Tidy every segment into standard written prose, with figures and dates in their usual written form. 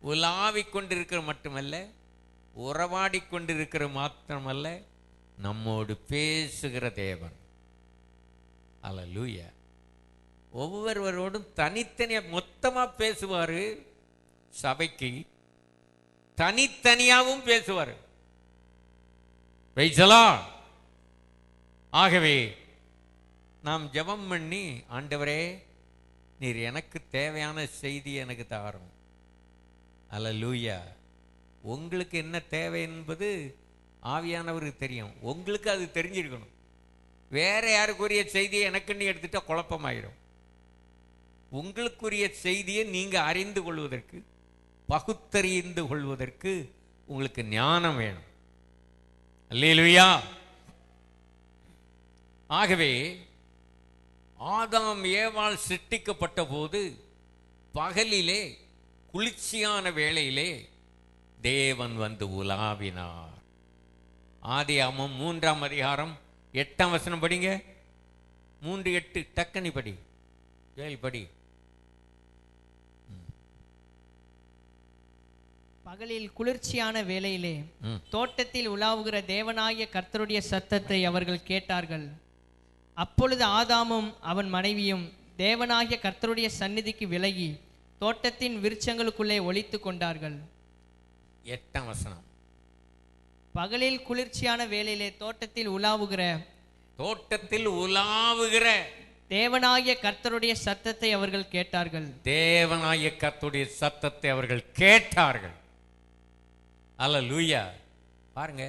உலாவிக் கொண்டிருக்கிற மட்டுமல்ல, உறவாடி கொண்டிருக்கிற மாத்திரமல்ல, நம்மோடு பேசுகிற தேவன். அல்லேலூயா. ஒவ்வொருவரோடும் தனித்தனியா மொத்தமா பேசுவாரு, சபைக்கு தனித்தனியாவும் பேசுவார். ஆகவே நாம் ஜெபம் பண்ணி, ஆண்டவரே நீர் எனக்கு தேவையான செய்தி எனக்கு தாரும். அல்லேலூயா. உங்களுக்கு என்ன தேவை என்பது ஆவியானவருக்கு தெரியும். உங்களுக்கு அது தெரிஞ்சிருக்கணும். வேற யாருக்குரிய செய்தியை எனக்குன்னு எடுத்துட்டா குழப்பமாயிரும். உங்களுக்குரிய செய்தியை நீங்க அறிந்து கொள்வதற்கு, பகுத்தறிந்து கொள்வதற்கு உங்களுக்கு ஞானம் வேணும். அல்லேலூயா. ஆகவே ஆதாம் ஏவாள் சிருஷ்டிக்கப்பட்ட போது பகலிலே குளிர்ச்சியான வேளையிலே தேவன் வந்து உலாவினார். ஆதியாகமம் 3ஆம் அதிகாரம் 8ஆம் வசனம் படிங்க. 3:8 டக்கனி படி, படி. பகலில் குளிர்ச்சியான வேளையிலே தோட்டத்தில் உலாவுகிற தேவனாகிய கர்த்தருடைய சத்தத்தை அவர்கள் கேட்டார்கள். அப்பொழுது ஆதாமும் அவன் மனைவியும் தேவனாகிய கர்த்தருடைய சந்நிதிக்கு விலகி தோட்டத்தின் விருட்சங்களுக்குள்ளே ஒளித்து கொண்டார்கள். 8ஆம் வசனம். பகலில் குளிர்ச்சியான வேளையிலே தோட்டத்தில் உலாவுகிற தேவனாகிய கர்த்தருடைய சத்தத்தை அவர்கள் கேட்டார்கள். தேவனாகிய கர்த்தருடைய சத்தத்தை அவர்கள் கேட்டார்கள். அல்லேலூயா. பாருங்க,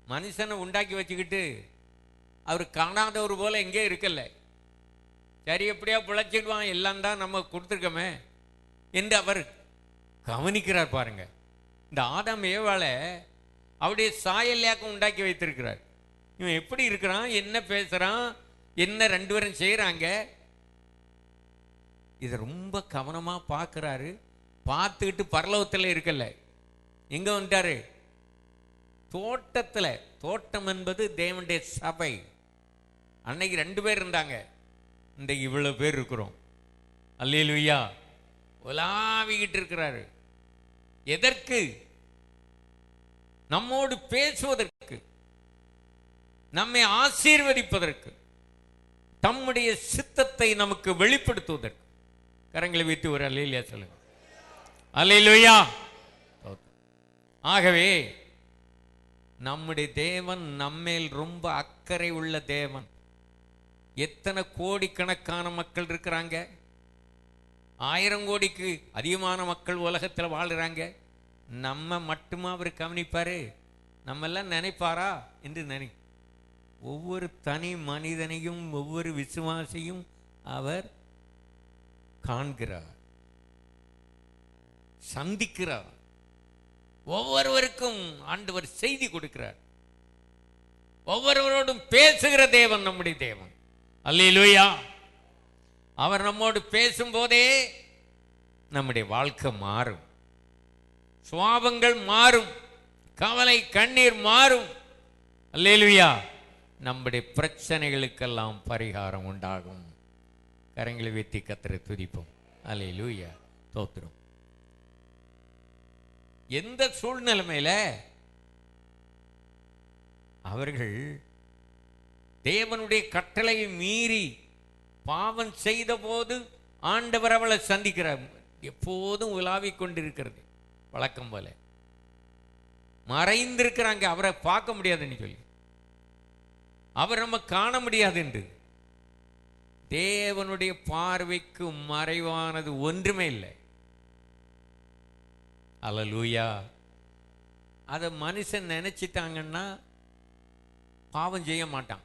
மனுஷனை உண்டாக்கி வச்சுக்கிட்டு அவர் காணாதவர் போல எங்கே இருக்கல. சரி, எப்படியா பிழைச்சிடுவான், எல்லாம் தான் நம்ம கொடுத்துருக்கோமே என்று அவர் கவனிக்கிறார். பாருங்க, இந்த ஆதாம் ஏவாளை அவருடைய சாயல்யாக்கம் உண்டாக்கி வைத்திருக்கிறார். இவன் எப்படி இருக்கிறான், என்ன பேசுறான், என்ன ரெண்டு பேரும் செய்யறாங்க, இதை ரொம்ப கவனமா பார்க்கிறாரு. பார்த்துக்கிட்டு பரலோகத்தில் இருக்கல, எங்க வந்துட்டாரு? தோட்டத்தில். தோட்டம் என்பது தேவனுடைய சபை. அன்னைக்கு 2 பேர் இருந்தாங்க, இன்றைக்கு இவ்வளவு பேர் இருக்கிறோம். அல்லேலூயா. உலாவிக்கிட்டு இருக்கிறாரு. எதற்கு? நம்மோடு பேசுவதற்கு, நம்மை ஆசீர்வதிப்பதற்கு, தம்முடைய சித்தத்தை நமக்கு வெளிப்படுத்துவதற்கு. கரங்களை வைத்து ஒரு அல்லேலூயா சொல்லுங்க. அல்லேலூயா. ஆகவே நம்முடைய தேவன் நம்மேல் ரொம்ப அக்கறை உள்ள தேவன். எத்தனை கோடிக்கணக்கான மக்கள் இருக்கிறாங்க, 1000 கோடிக்கு அதிகமான மக்கள் உலகத்தில் வாழ்கிறாங்க. நம்ம மட்டுமா அவர் கவனிப்பாரு? நம்ம எல்லாம் நினைப்பாரா என்று ஒவ்வொரு தனி மனிதனையும், ஒவ்வொரு விசுவாசியும் அவர் காண்கிறார், சந்திக்கிறார். ஒவ்வொருவருக்கும் ஆண்டவர் செய்தி கொடுக்கிறார். ஒவ்வொருவரோடும் பேசுகிற தேவன் நம்முடைய தேவன். அல்லேலூயா. அவர் நம்மோடு பேசும்போதே நம்முடைய வாழ்க்கை மாறும், சுவாபங்கள் மாறும், கவலை கண்ணீர் மாறும். அல்லேலூயா. நம்முடைய பிரச்சனைகளுக்கெல்லாம் பரிகாரம் உண்டாகும். கரங்களை வைத்து கர்த்தரை துதிப்போம். அல்லேலூயா. ஸ்தோத்திரம். எந்த சூழ்நிலைமையில அவர்கள் தேவனுடைய கட்டளையை மீறி பாவம் செய்த போது ஆண்டவர் அவளை சந்திக்கிறார். எப்போதும் உலாவிக் கொண்டிருக்கிறது வழக்கம் போல. மறைந்திருக்கிறாங்க, அவரை பார்க்க முடியாதுன்னு சொல்லி, அவர் நம்ம காண முடியாது என்று. தேவனுடைய பார்வைக்கு மறைவானது ஒன்றுமே இல்லை. அல்லேலூயா. அதை மனுஷன் நினைச்சிட்டாங்கன்னா பாவம் செய்ய மாட்டான்.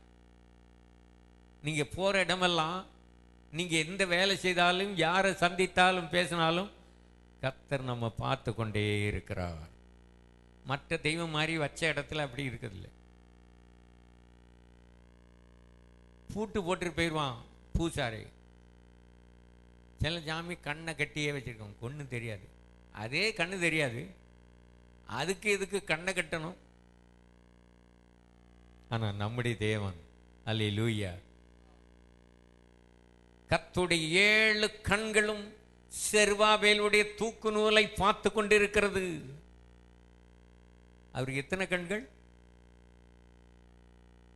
நீங்க போற இடமெல்லாம், நீங்க எந்த வேலை செய்தாலும், யாரை சந்தித்தாலும், பேசினாலும் கர்த்தர் நம்ம பார்த்து கொண்டே இருக்கிறார். மற்ற தெய்வம் மாதிரி வச்ச இடத்துல அப்படி இருக்கிறதில்ல. பூட்டு போட்டு போயிடுவான் பூசாரி. சில ஜாமி கண்ணை கட்டியே வச்சிருக்கோம், கொன்னு தெரியாது. அதே கண்ணு தெரியாது, அதுக்கு இதுக்கு கண்ணை கட்டணும். ஆனா நம்முடைய தேவன், அல்லேலூயா, கர்த்தருடைய 7 கண்களும் செருபாபேலுடைய தூக்கு நூலை பார்த்து கொண்டிருக்கிறது. அவருக்கு எத்தனை கண்கள்?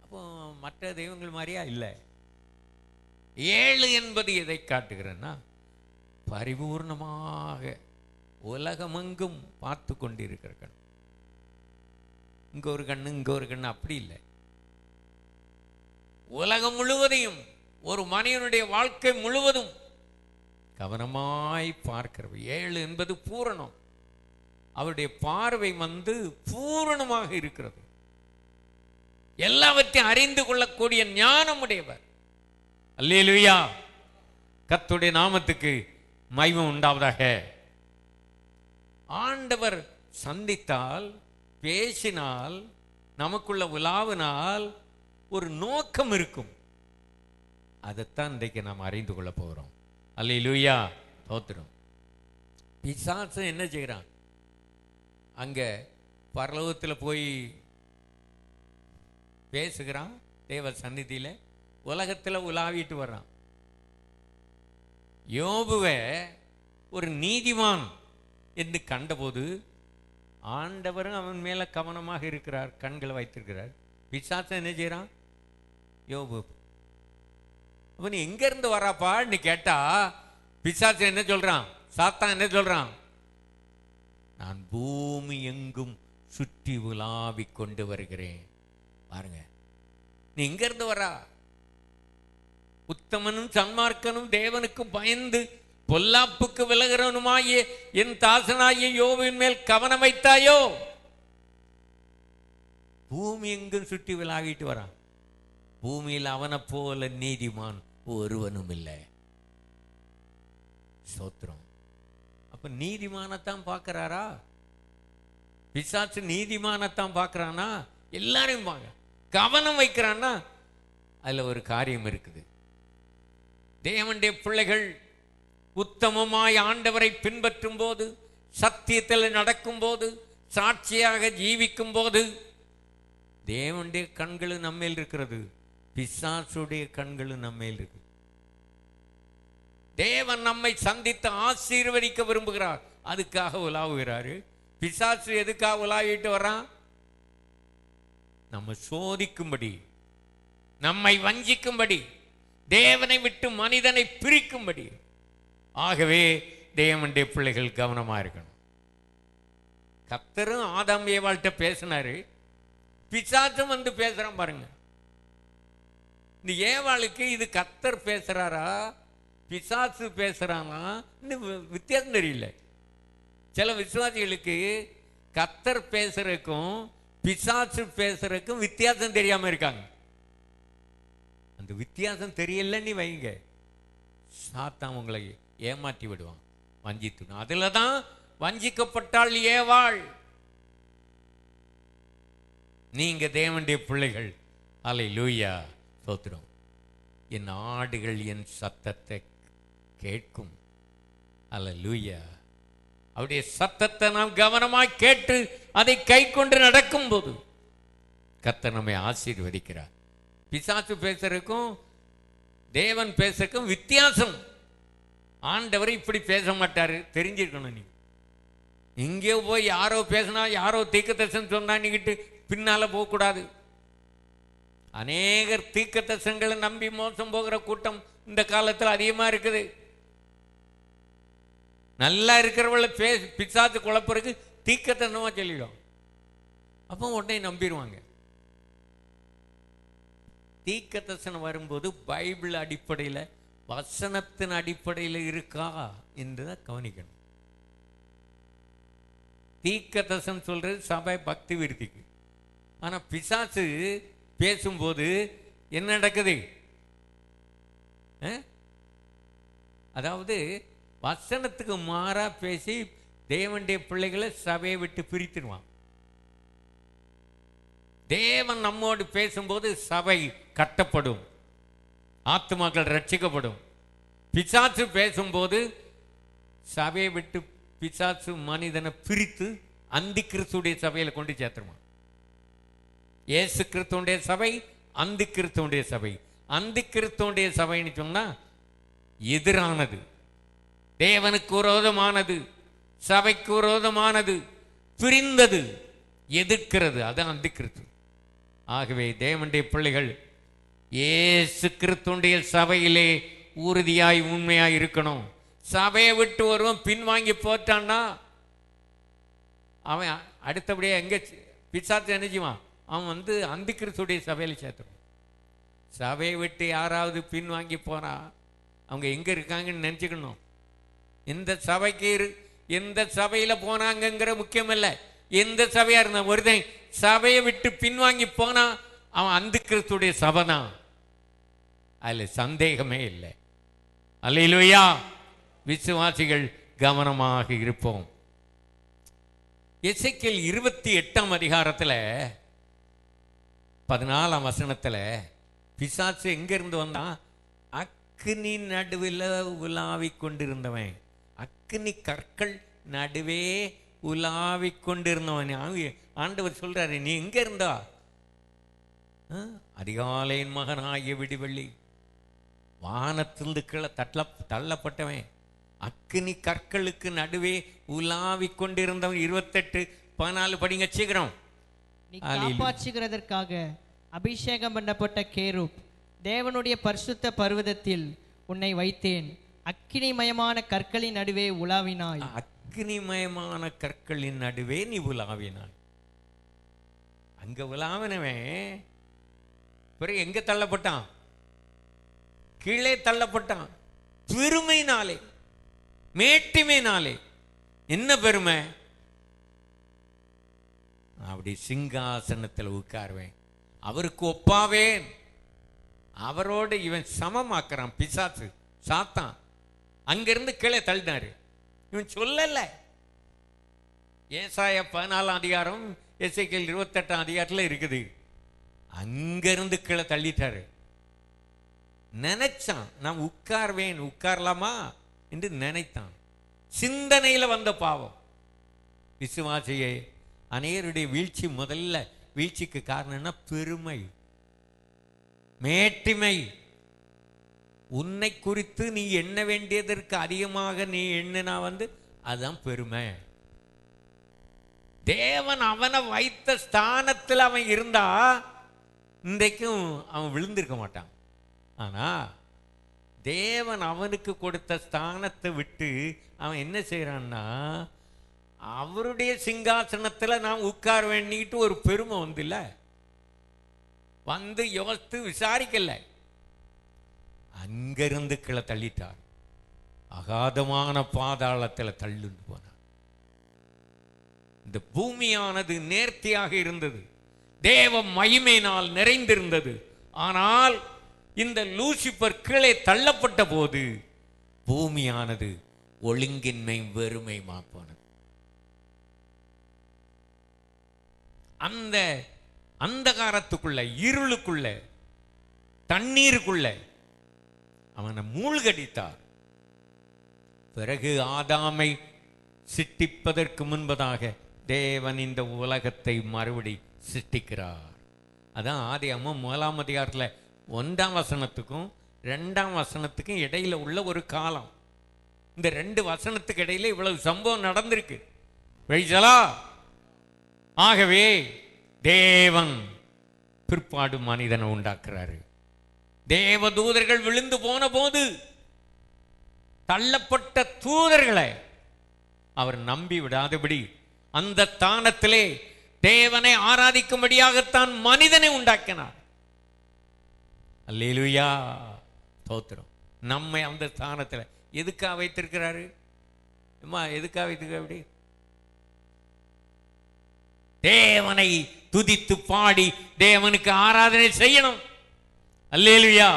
அப்போ மற்ற தெய்வங்கள் மாதிரியா இல்லை. 7 என்பது எதை காட்டுகிறன்னா, பரிபூர்ணமாக உலகமெங்கும் பார்த்து கொண்டிருக்கிற கண். இங்க ஒரு கண்ணு, இங்க ஒரு கண்ணு, அப்படி இல்லை. உலகம் முழுவதையும், ஒரு மனிதனுடைய வாழ்க்கை முழுவதும் கவனமாய் பார்க்கிறது. 7 என்பது பூரணம். அவருடைய பார்வை பூரணமாக இருக்கிறது. எல்லாவற்றையும் அறிந்து கொள்ளக்கூடிய ஞானம் உடையவர். அல்லேலூயா, கர்த்தருடைய நாமத்துக்கு மகிமை உண்டாவதாக. ஆண்டவர் சந்தித்தால், பேசினால், நமக்குள்ள உலாவினால் ஒரு நோக்கம் இருக்கும். அதைத்தான் இன்றைக்கு நாம் அறிந்து கொள்ள போகிறோம். அல்லேலூயா, தோத்திரம். பிசாசு என்ன செய்கிறான்? அங்க பரலோகத்தில் போய் பேசுகிறான், தேவ சந்நிதியில உலகத்தில் உலாவிட்டு வர்றான். யோபுவை ஒரு நீதிமான் என்று கண்டபோது ஆண்டவரும் அவன் மேல கவனமாக இருக்கிறார், கண்களை வைத்திருக்கிறார். பிசாசு என்ன செய்யறான்? யோபு, அவன் எங்க இருந்து வராப்பான்னு கேட்டா பிசாசு என்ன சொல்றான்? சாத்தான் என்ன சொல்றான்? நான் பூமி எங்கும் சுற்றி உலாவிக் கொண்டு வருகிறேன். பாருங்க, நீ எங்க இருந்து வரா? உத்தமனும் சன்மார்க்கனும் தேவனுக்கு பயந்து பொல்லாப்புக்கு விலகிறவனுமாயே என் தாசனாகிய யோபின் மேல் கவனம் வைத்தாயோ? பூமி எங்கும் சுற்றி விலாகிட்டு வரான். பூமியில் அவனை போல நீதிமான் ஒருவனும் இல்லை. ஸ்தோத்திரம். அப்ப நீதிமானத்தான் பார்க்கிறாரா? பிசாசு நீதிமானத்தான் பார்க்கிறானா? எல்லாரையும் கவனம் வைக்கிறான்னா அதுல ஒரு காரியம் இருக்குது. தேவனுடைய பிள்ளைகள் உத்தமமாய் ஆண்டவரை பின்பற்றும் போது, சத்தியத்தில் நடக்கும் போது, சாட்சியாக ஜீவிக்கும் போது, தேவனுடைய கண்களும் நம்மேல் இருக்கிறது, பிசாசுடைய கண்களும் நம்மேல் இருக்கு. தேவன் நம்மை சந்தித்து ஆசீர்வதிக்க விரும்புகிறார், அதுக்காக உலாவுகிறாரு. பிசாசு எதுக்காக உலாவிட்டு வரான்? நம்ம சோதிக்கும்படி, நம்மை வஞ்சிக்கும்படி, தேவனை விட்டு மனிதனை பிரிக்கும்படி. ஆகவே தேவனுடைய பிள்ளைகள் கவனமா இருக்கணும். கர்த்தரும் ஆதாம் ஏவாள்கிட்ட பேசினாரு, பிசாசும் பேசுறான். பாருங்க, இந்த ஏவாளுக்கு இது கர்த்தர் பேசுறாரா பிசாசு பேசுறானா வித்தியாசம் தெரியல. சில விசுவாசிகளுக்கு கர்த்தர் பேசுறதுக்கும் பிசாசு பேசுறதுக்கும் வித்தியாசம் தெரியாம இருக்காங்க. அந்த வித்தியாசம் தெரியலன்னு வைங்க, சாத்தான் உங்களை ஏமாற்றி விடுவான், வஞ்சித்து. அதுலதான் வஞ்சிக்கப்பட்டாள் ஏவாள். நீங்க தேவனுடைய பிள்ளைகள். அல்லேலூயா, ஸ்தோத்திரம். என் ஆடுகள் என் சத்தத்தை கேட்கும். அல்லேலூயா. அவருடைய சத்தத்தை நாம் கவனமாய் கேட்டு அதை கை கொண்டு நடக்கும் போது கர்த்தர் நம்மை ஆசீர்வதிக்கிறார். பிசாசு பேசுறதுக்கும் தேவன் பேசுறதுக்கும் வித்தியாசம். ஆண்டவர் இப்படி பேச மாட்டாரு, தெரிஞ்சிருக்கணும். நீ இங்கே போய் யாரோ பேசினா, யாரோ தீர்க்கதரிசனம் சொன்னான்னுக்கிட்டு பின்னால போகக்கூடாது. அநேகர் தீர்க்கதரிசனங்களை நம்பி மோசம் போகிற கூட்டம் இந்த காலத்தில் அதிகமா இருக்குது. நல்லா இருக்கிறவளை பிசாசு குழப்பறதுக்கு தீர்க்கதரிசனமா சொல்லிடும். அப்போ உடனே நம்பிடுவாங்க. தீர்க்கதரிசனம் வரும்போது பைபிள் அடிப்படையில், வசனத்தின் அடிப்படையில் இருக்கா என்றுதான் கவனிக்கணும். தீர்க்கதரிசனம் சொல்றது சபை பக்தி விருத்திக்கு. ஆனா பிசாசு பேசும்போது என்ன நடக்குது? அதாவது வசனத்துக்கு மாறா பேசி தேவனுடைய பிள்ளைகளை சபையை விட்டு பிரித்துடுவான். தேவன் நம்மோடு பேசும்போது சபை கட்டப்படும், ஆத்துமாக்கள் ரட்சிக்கப்படும். பிசாசு பேசும்போது சபையை விட்டு பிசாசு மனிதனை பிரித்து அந்தி கிறிஸ்துடைய சபையில கொண்டு சேர்த்துருவான். இயேசு கிறிஸ்துடைய சபை, அந்தி கிறிஸ்துடைய சபை. அந்தி கிறிஸ்துடைய சபைன்னு சொன்னா எதிரானது. தேவனுக்கு விரோதமானது, சபைக்கு விரோதமானது, பிரிந்தது, எதிர்க்கிறது, அதான் அந்திக்கிறது. ஆகவே தேவனுடைய பிள்ளைகள் இயேசு கிறிஸ்துவுடைய சபையிலே உறுதியாய் உண்மையாய் இருக்கணும். சபையை விட்டு வருவன் பின்வாங்கி போட்டான்னா அவன் அடுத்தபடியாக எங்கே பிசாசு நினைச்சுவான், அவன் அந்திக்கிறிஸ்துடைய சபையில் சேர்த்துருவான். சபையை விட்டு யாராவது பின்வாங்கி போனா அவங்க எங்கே இருக்காங்கன்னு நினச்சிக்கணும். எந்த சபையில் போனாங்கங்கிற முக்கியம் இல்லை, எந்த சபையாக இருந்தான். ஒருத்தன் சபையை விட்டு பின்வாங்கி போனா அவன் அந்திக்கிறிஸ்துடைய சபை தான், அதில் சந்தேகமே இல்லை. அல்லேலூயா. விசுவாசிகள் கவனமாக இருப்போம். எசேக்கியேல் 28ஆம் அதிகாரத்தில் 14ஆம் வசனத்தில் பிசாசு எங்கிருந்து வந்தான்? அக்கினி நடுவில் உலாவிக் கொண்டிருந்தவன், அக்கினி கற்கள் நடுவே உலாவிக் கொண்டிருந்தவன். ஆண்டவர் சொல்றாரு, நீ எங்க இருந்தா? அதிகாலையின் மகனாகிய விடிவெள்ளி, வானத்திலிருந்து கீழே தள்ளப்பட்டவன், அக்கினி கற்களுக்கு நடுவே உலாவிக் கொண்டிருந்தவன். 28:14 படிங்க சீக்கிரம். நீ காப்பாற்றுகிறதற்காக அபிஷேகம் பண்ணப்பட்ட கேருப், தேவனுடைய பரிசுத்த பர்வதத்தில் உன்னை வைத்தேன். அக்கினிமயமான கற்களின் நடுவே உலாவினாய். அக்கினிமயமான கற்களின் நடுவே நீ உலாவினாய். அங்க உலாவினவன் பிறகு எங்க தள்ளப்பட்டான்? கீழே தள்ளப்பட்டான். பெருமைனாலே, மேட்டிமைனாலே. என்ன பெருமை? அப்படி சிங்காசனத்தில் உட்காருவேன், அவருக்கு ஒப்பாவேன். அவரோடு இவன் சமமாக்குறான் பிசாசு, சாத்தான். அங்கிருந்து கீழே தள்ளினாரு. இவன் சொல்லல. ஏசாயா 14ஆம் அதிகாரம், எசேக்கியேல் 28ஆம் அதிகாரத்தில் இருக்குது. அங்கிருந்து கீழே தள்ளிட்டாரு. நினைச்சான், நான் உட்கார்வேன், உட்காரலாமா என்று நினைத்தான். சிந்தனையில வந்த பாவம். விசுவாசியே, அநேகருடைய வீழ்ச்சி, முதல்ல வீழ்ச்சிக்கு காரணம் என்ன? பெருமை, மேட்டிமை. உன்னை குறித்து நீ எண்ண வேண்டியதற்கு அதிகமாக நீ எண்ணினா அதுதான் பெருமை. தேவன் அவனை வைத்த ஸ்தானத்தில் அவன் இருந்தா இன்றைக்கும் அவன் விழுந்திருக்க மாட்டான். ஆனா தேவன் அவனுக்கு கொடுத்த ஸ்தானத்தை விட்டு அவன் என்ன செய்யறான்னா, அவருடைய சிங்காசனத்தில் நான் உட்கார வேண்டிட்டு ஒரு பெருமை யோசித்து விசாரிக்கல, அங்கிருந்து கீழே தள்ளிட்டார். அகாதமான பாதாளத்தில் தள்ளுண்டு போனார். இந்த பூமியானது நேர்த்தியாக இருந்தது, தேவ மகிமையினால் நிறைந்திருந்தது. ஆனால் இந்த லூசிபர் கீழே தள்ளப்பட்ட போது பூமியானது ஒழுங்கின்மை, வெறுமை மாப்பானது. அந்த அந்தகாரத்துக்குள்ள, இருளுக்குள்ள, தண்ணீருக்குள்ள அவனை மூழ்கடித்தார். பிறகு ஆதாமை சிட்டிப்பதற்கு முன்பதாக தேவன் இந்த உலகத்தை மறுபடி சிட்டிக்கிறார். அதான் ஆதியாகமம் 1ஆம் அதிகாரத்தில் 1ஆம் வசனத்துக்கும் 2ஆம் வசனத்துக்கும் இடையில உள்ள ஒரு காலம். இந்த 2 வசனத்துக்கு இடையில இவ்வளவு சம்பவம் நடந்திருக்கு. வைஜலா. ஆகவே தேவன் பிற்பாடு மனிதனை உண்டாக்குறாரு. தேவ தூதர்கள் விழுந்து போன போது தள்ளப்பட்ட தூதர்களை அவர் நம்பி விடாதபடி அந்த ஸ்தானத்திலே தேவனை ஆராதிக்கும்படியாகத்தான் மனிதனை உண்டாக்கினார். அல்லேலூயா, ஸ்தோத்திரம். நம்மை அந்த ஸ்தானத்தில் எதுக்காக வைத்திருக்கிறாரு? எதுக்காக வைத்திருக்க? அப்படி தேவனை துதித்து பாடி தேவனுக்கு ஆராதனை செய்யணும். அல்லேலூயா.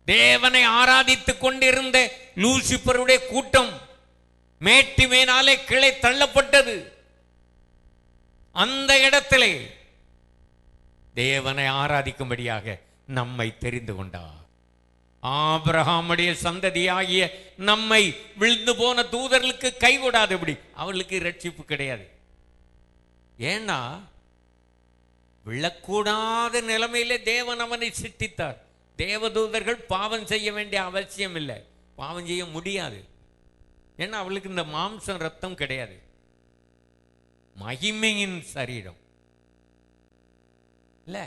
தேவனை ஆராதித்துக் கொண்டிருந்த லூசிபருடைய கூட்டம் மேட்டிமேனாலே கீழே தள்ளப்பட்டது. அந்த இடத்திலே தேவனை ஆராதிக்கும்படியாக நம்மை தெரிந்து கொண்டார். ஆபிரகாமுடைய சந்ததியாகிய நம்மை விழுந்து போன தூதர்களுக்கு கைவிடாதபடி அவர்களுக்கு ரட்சிப்பு கிடையாது. ஏன்னா விழக்கூடாத நிலைமையிலே தேவன் அவனை சிட்டித்தார். தேவதூதர்கள் பாவம் செய்ய வேண்டிய அவசியம் இல்லை, பாவம் செய்ய முடியாது. ஏன்னா அவளுக்கு இந்த மாம்சம் ரத்தம் கிடையாது, மகிமையின் சரீரம் இல்ல,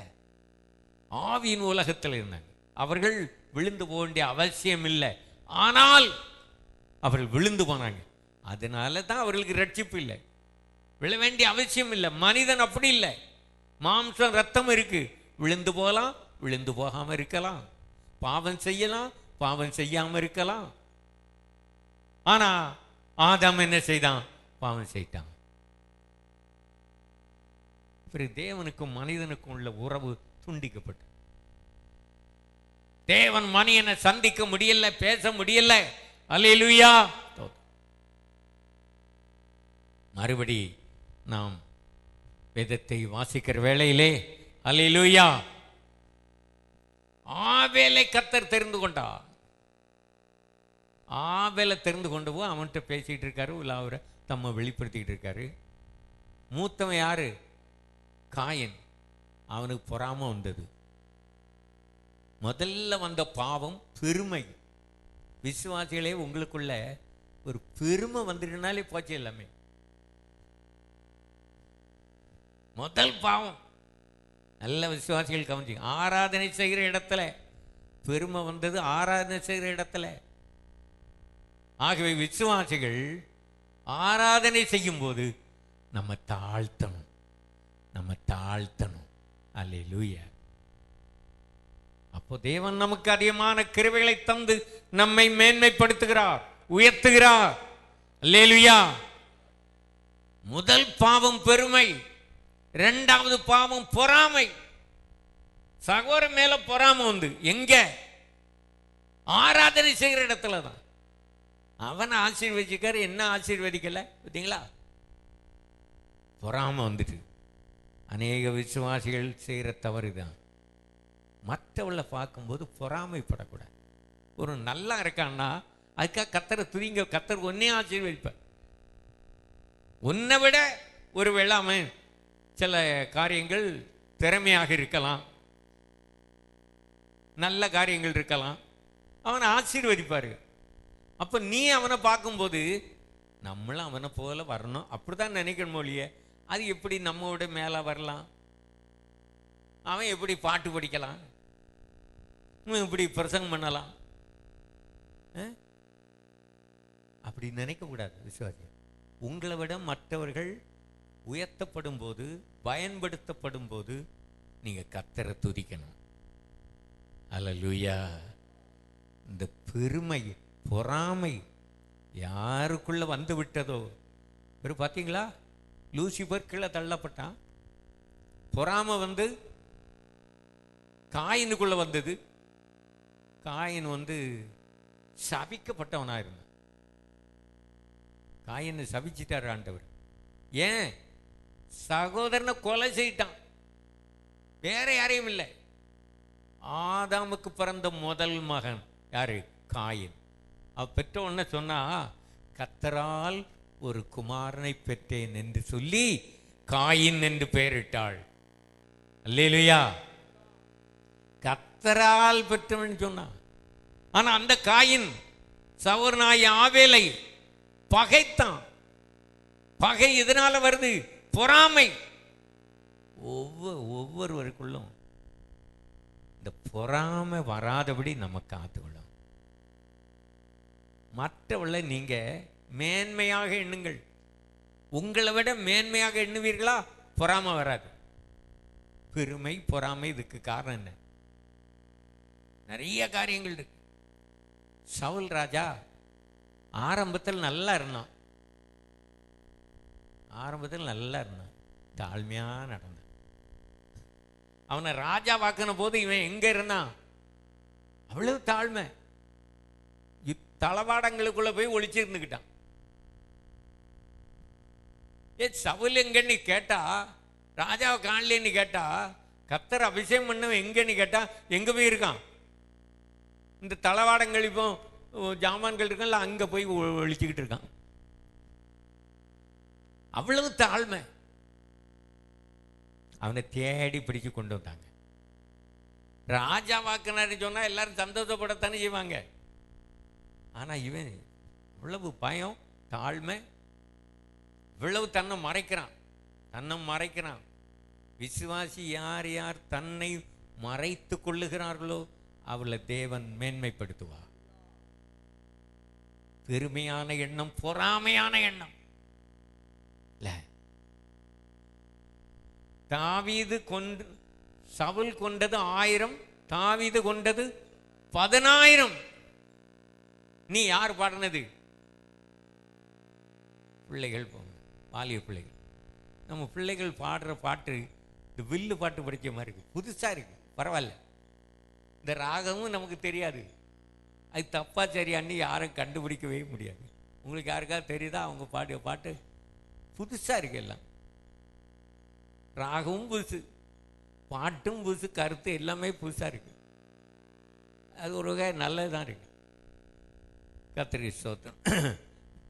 ஆவியின் உலகத்தில் இருந்தாங்க. அவர்கள் விழுந்து போக வேண்டிய அவசியம் இல்லை, ஆனால் அவர்கள் விழுந்து போனாங்க. அதனால தான் அவர்களுக்கு ரட்சிப்பு இல்லை, விழ வேண்டிய அவசியம் இல்லை. மனிதன் அப்படி இல்லை, மாம்சம் ரத்தம் இருக்கு, விழுந்து போகலாம், விழுந்து போகாம இருக்கலாம், பாவம் செய்யலாம், பாவம் செய்யாம இருக்கலாம். ஆனா ஆதாம் என்ன செய்தான்? பாவம் செய்தான். தேவனுக்கும் மனிதனுக்கும் உள்ள உறவு துண்டிக்கப்பட்டு, தேவன் மனிதனை சந்திக்க முடியல, பேச முடியல. அல்லேலூயா. மறுபடி நாம் வேதத்தை வாசிக்கிற வேளையிலே அல்லேலூயா, ஆபேலை கர்த்தர் தெரிந்து கொண்டார். ஆபேலை தெரிந்து கொண்டு போய் அவன்கிட்ட பேசிட்டு இருக்காரு, இல்லை அவரை தம்மை வெளிப்படுத்திக்கிட்டு இருக்காரு. மூத்தவன் யாரு? காயன். அவனுக்கு பொறாமை வந்தது. முதல்ல வந்த பாவம் பெருமை. விசுவாசிகளே, உங்களுக்குள்ள ஒரு பெருமை வந்துடுனாலே போச்சு எல்லாமே. முதல் பாவம். நல்ல விசுவாசிகள் கவனிச்சு, ஆராதனை செய்கிற இடத்துல பெருமை வந்தது, ஆராதனை செய்கிற இடத்துல. ஆகவே விசுவாசிகள் ஆராதனை செய்யும் போது நம்ம தாழ்த்தணும், நம்ம தாழ்த்தணும். அல்லேலூயா. அப்போ தேவன் நமக்கு அதிகமான கிருபைகளை தந்து நம்மை மேன்மைப்படுத்துகிறார், உயர்த்துகிறார். அல்லேலூயா. முதல் பாவம் பெருமை, இரண்டாவது பாவம் பொறாமை. சகோதரன் மேல பொறாமை வந்து எங்க? ஆராதனை செய்கிற இடத்துல தான். அவனை ஆசீர்வதிக்காரு, என்ன ஆசீர்வதிக்கல. பார்த்தீங்களா? பொறாமை வந்துட்டு. அநேக விசுவாசிகள் செய்கிற தவறு தான். மற்றவளை பார்க்கும்போது பொறாமைப்படக்கூடாது. ஒரு நல்லா இருக்கான்னா அதுக்காக கத்தரை துதிங்க, கத்தர் ஒன்னே ஆசீர்வதிப்பார். உன்னை விட ஒரு வெள்ளாமன் சில காரியங்கள் திறமையாக இருக்கலாம், நல்ல காரியங்கள் இருக்கலாம், அவனை ஆசீர்வதிப்பாரு. அப்ப நீ அவனை பார்க்கும்போது நம்மளும் அவனை போல வரணும் அப்படிதான் நினைக்கணும் மொழிய. அது எப்படி நம்மோட மேல வரலாம்? அவன் எப்படி பாட்டு படிக்கலாம், இப்படி பிரசங்கம் பண்ணலாம், அப்படி நினைக்க கூடாது. விசுவாசி, உங்களை விட மற்றவர்கள் உயர்த்தப்படும் போது, பயன்படுத்தப்படும் போது நீங்க கர்த்தரை துதிக்கணும். அல்லேலூயா. இந்த பெருமை, பொறாமை யாருக்குள்ள வந்து விட்டதோ, ஒரு பார்த்தீங்களா? லூசிபர் கீழே தள்ளப்பட்டான். பொறாமை வந்து காயினுக்குள்ள வந்தது. காயின் வந்து சபிக்கப்பட்டவனா இருந்தான். காயினை சபிச்சிட்டார் ஆண்டவர். ஏன்? சகோதரனை கொலை செய்யிட்டான், வேற யாரையும் இல்லை. ஆதாமுக்கு பிறந்த முதல் மகன் யாரு? காயின். அவ பெற்ற உடனே சொன்னா, கர்த்தரால் ஒரு குமாரனை பெற்றேன் என்று சொல்லி காயின் என்று பெயரிட்டாள். அல்லேலூயா. கர்த்தரால் பெற்றவன் சொன்னான். ஆனா அந்த காயின் சகோதரனாகிய ஆபேலை பகைத்தான். பகை எதனால வருது? பொறாமை. ஒவ்வொருவருக்குள்ளும் இந்த பொறாமை வராதபடி நம்ம காத்துக்கொள்ளும். மற்றவளை நீங்க மேன்மையாக எண்ணுங்கள். உங்களை விட மேன்மையாக எண்ணுவீர்களா, பொறாமை வராது. பெருமை, பொறாமை, இதுக்கு காரணம் என்ன? நிறைய காரியங்கள் இருக்கு. சவுல் ராஜா ஆரம்பத்தில் நல்லா இருந்தான், தாழ்மையா நடந்தான். அவனை ராஜா வாக்கின போது இவன் எங்க இருந்தான்? அவ்வளவு தாழ்மை. தளவாடங்களுக்குள்ள போய் ஒளிச்சிருந்துக்கிட்டான். சவுல் எங்கன்னு கேட்டா, ராஜாவை காணலன்னு கேட்டா, கர்த்தர் அபிஷேகம் பண்ணவன் எங்கன்னு கேட்டா, எங்க போய் இருக்கான்? இந்த தளவாடங்கள் இப்போ ஜாமான்கள் இருக்கல, அங்க போய் ஒழிச்சுக்கிட்டு இருக்கான். அவ்வளவு தாழ்மை. அவனை தேடி பிடிச்சு கொண்டு வந்தாங்க. ராஜா வாக்குனாரு சொன்னா எல்லாரும் சந்தோஷப்படத்தானே செய்வாங்க. ஆனா இவன் இவ்வளவு பயம், தாழ்மை, இவ்வளவு தன்னை மறைக்கிறான். விசுவாசி யார் யார் தன்னை மறைத்து கொள்ளுகிறார்களோ அவளை தேவன் மேன்மைப்படுத்துவார். பெருமையான எண்ணம், பொறாமையான எண்ணம் இல்ல. சவுல் கொண்டது 1000, தாவீது கொண்டது 10,000. நீ யார் பாடினது? பிள்ளைகள், வாலிய பிள்ளைகள். நம்ம பிள்ளைகள் பாடுற பாட்டு இந்த வில்லு பாட்டு படிச்ச மாதிரி இருக்கு, புதுசா இருக்கு, பரவாயில்ல. இந்த ராகமும் நமக்கு தெரியாது, அது தப்பா சரியான்னு யாரும் கண்டுபிடிக்கவே முடியாது. உங்களுக்கு யாருக்காவது தெரியுதா? அவங்க பாடிய பாட்டு புதுசா இருக்கு, எல்லாம் ராகமும் புதுசு, பாட்டும் புதுசு, கருத்து எல்லாமே புதுசா இருக்கு. அது ஒரு வகை நல்லதுதான் இருக்கு. கர்த்தருக்கு ஸ்தோத்திரம்.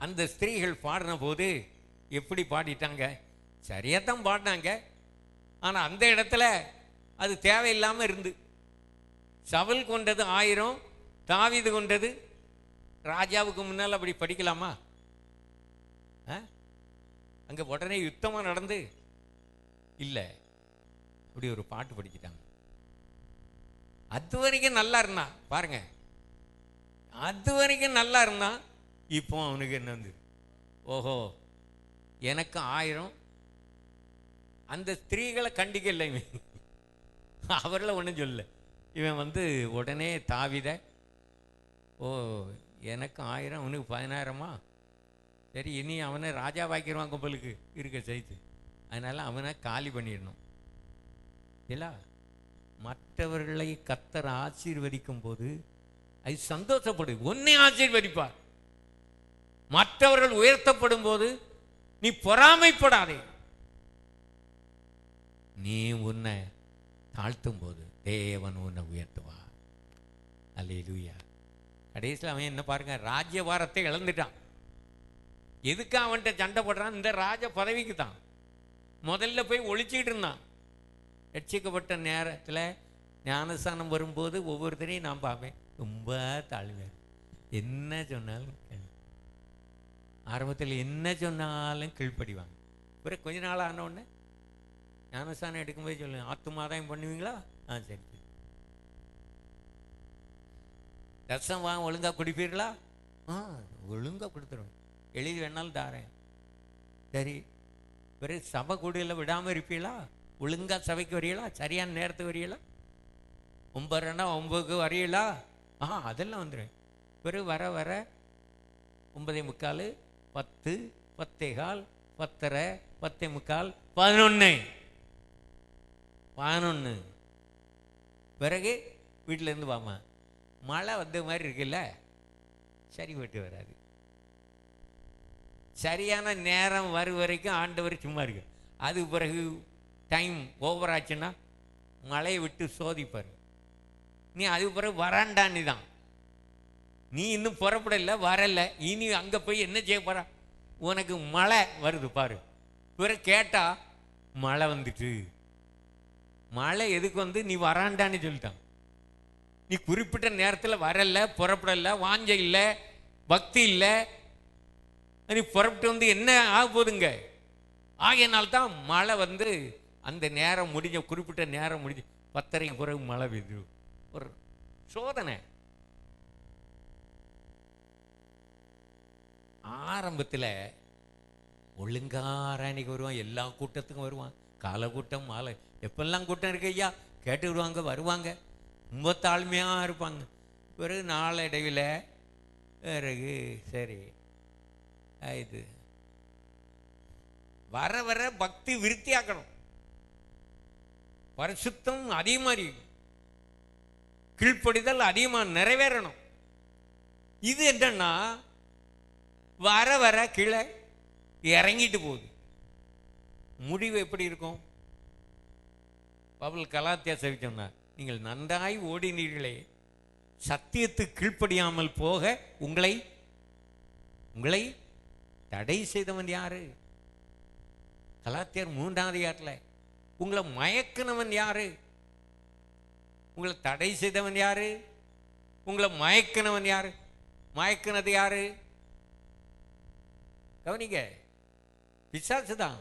அந்த ஸ்திரீகள் பாடின போது எப்படி பாடிட்டாங்க? சரியாத்தான் பாடினாங்க, ஆனால் அந்த இடத்துல அது தேவையில்லாமல் இருந்து. சவுல் கொண்டது 1000, தாவீது கொண்டது, ராஜாவுக்கு முன்னால் அப்படி படிக்கலாமா? அங்கே உடனே யுத்தமாக நடந்து இல்லை, அப்படி ஒரு பாட்டு படிக்கிட்டாங்க. அது வரைக்கும் நல்லா இருந்தான் பாருங்க, அது வரைக்கும் நல்லா இருந்தான். இப்போ அவனுக்கு என்ன வந்து, ஓஹோ எனக்கு 1000. அந்த ஸ்திரீகளை கண்டிக்கல, அவர்களை ஒன்றும் சொல்லல. இவன் வந்து உடனே தாவீத, ஓ எனக்கு 1000 அவனுக்கு 10,000மா, சரி இனி அவனை ராஜாவாக்கிடுவான் கும்பலுக்கு இருக்க செய்து, அதனால அவனை காலி பண்ணிடணும் இல்ல. மற்றவர்களை கர்த்தர் ஆசீர்வதிக்கும் போது அது சந்தோஷப்படு, உன்னை ஆசீர்வதிப்பார். மற்றவர்கள் உயர்த்தப்படும் போது நீ பொறாமைப்படாதே. நீ உன்னை தாழ்த்தும் போது தேவன் உன்னை உயர்த்துவார். அல்லேலூயா. கடைசியில் அவன் என்ன பாருங்க, ராஜ்யபாரத்தை இழந்துட்டான். எதுக்கு அவன்கிட்ட சண்டை போடுறான்? இந்த ராஜ பதவிக்கு தான். முதல்ல போய் ஒழிச்சுக்கிட்டு இருந்தான். ரட்சிக்கப்பட்ட நேரத்தில் ஞானஸ்தானம் வரும்போது ஒவ்வொருத்தரையும் நான் பார்ப்பேன், ரொம்ப தாழ்மை, என்ன சொன்னாலும் ஆரம்பத்தில் என்ன சொன்னாலும் கீழ்ப்படிவாங்க. ஒரு கொஞ்ச நாள் ஆனவுடனே ஞானஸ்தானம் எடுக்கும்போது சொல்லுங்க, ஆத்துமாதாயம் பண்ணுவீங்களா? சரி. தசம் வாங்க ஒழுங்கா குடிப்பீர்களா? ஒழுங்கா கொடுத்துருவேன், எழுதி வேணாலும் தாரேன். சரி, பிறகு சபை கூடியில் விடாமல் இருப்பீங்களா? ஒழுங்கா சபைக்கு வரீங்களா? சரியான நேரத்துக்கு வரீங்களா? 9:30 9க்கு வரீங்களா? அதெல்லாம் வந்துடுவேன். பிறகு வர வர 9:45 10 10:15 10:30 10:45 11 பிறகு வீட்டிலேருந்து வாமா, மழை வந்த மாதிரி இருக்குல்ல, சரி போட்டு வராது. சரியான நேரம் வரும் வரைக்கும் ஆண்டவர் சும்மா இருக்கு. அது பிறகு டைம் ஓவர் ஆச்சுன்னா மழையை விட்டு சோதிப்பார். நீ அது பிறகு வராண்டான்னு தான், நீ இன்னும் புறப்படல, வரல, இனி அங்கே போய் என்ன செய்ய போற? உனக்கு மழை வருது பாரு. பிறகு கேட்டா மழை வந்துட்டு. மழை எதுக்கு வந்து? நீ வராண்டான்னு சொல்லிட்டான். நீ குறிப்பிட்ட நேரத்தில் வரல, புறப்படல, வாஞ்ச இல்லை, பக்தி இல்லை, நீ புறப்பட்டு வந்து என்ன ஆக போதுங்க? ஆகையினால்தான் மழை வந்து அந்த நேரம் முடிஞ்ச, குறிப்பிட்ட நேரம் முடிஞ்சு 10:30 பிறகு மழை பெய்து. ஒரு சோதனை. ஆரம்பத்தில் ஒழுங்காரணிக்கு வருவான், எல்லா கூட்டத்துக்கும் வருவான், காலை கூட்டம் மாலை எப்பெல்லாம் கூட்டம் இருக்கு ஐயா கேட்டு விடுவாங்க, வருவாங்க, ரொம்ப தாழ்மையாக இருப்பாங்க. பிறகு நாளடைவில் பிறகு சரி இது வர வர பக்தி விருத்தியாக்கணும், பரிசுத்தம் அதிகமாக, கீழ்ப்படிதல் அதிகமாக நிறைவேறணும். இது என்னன்னா வர வர கீழே இறங்கிட்டு போகுது. முடிவு எப்படி இருக்கும்? பவுல் கலாத்தியா சபை சொன்னார், நீங்கள் நன்றாய் ஓடினீர்களே, சத்தியத்துக்கு கீழ்ப்படியாமல் போக உங்களை உங்களை தடை செய்தவன் யாரு? கலாத்தியர் 3ஆம் அதிகாரத்தில் உங்களை மயக்கினவன் யாரு? உங்களை தடை செய்தவன் யாரு? உங்களை மயக்கினவன் யாரு? மயக்கினது யாரு? கவனிக்க, பிசாசு தான்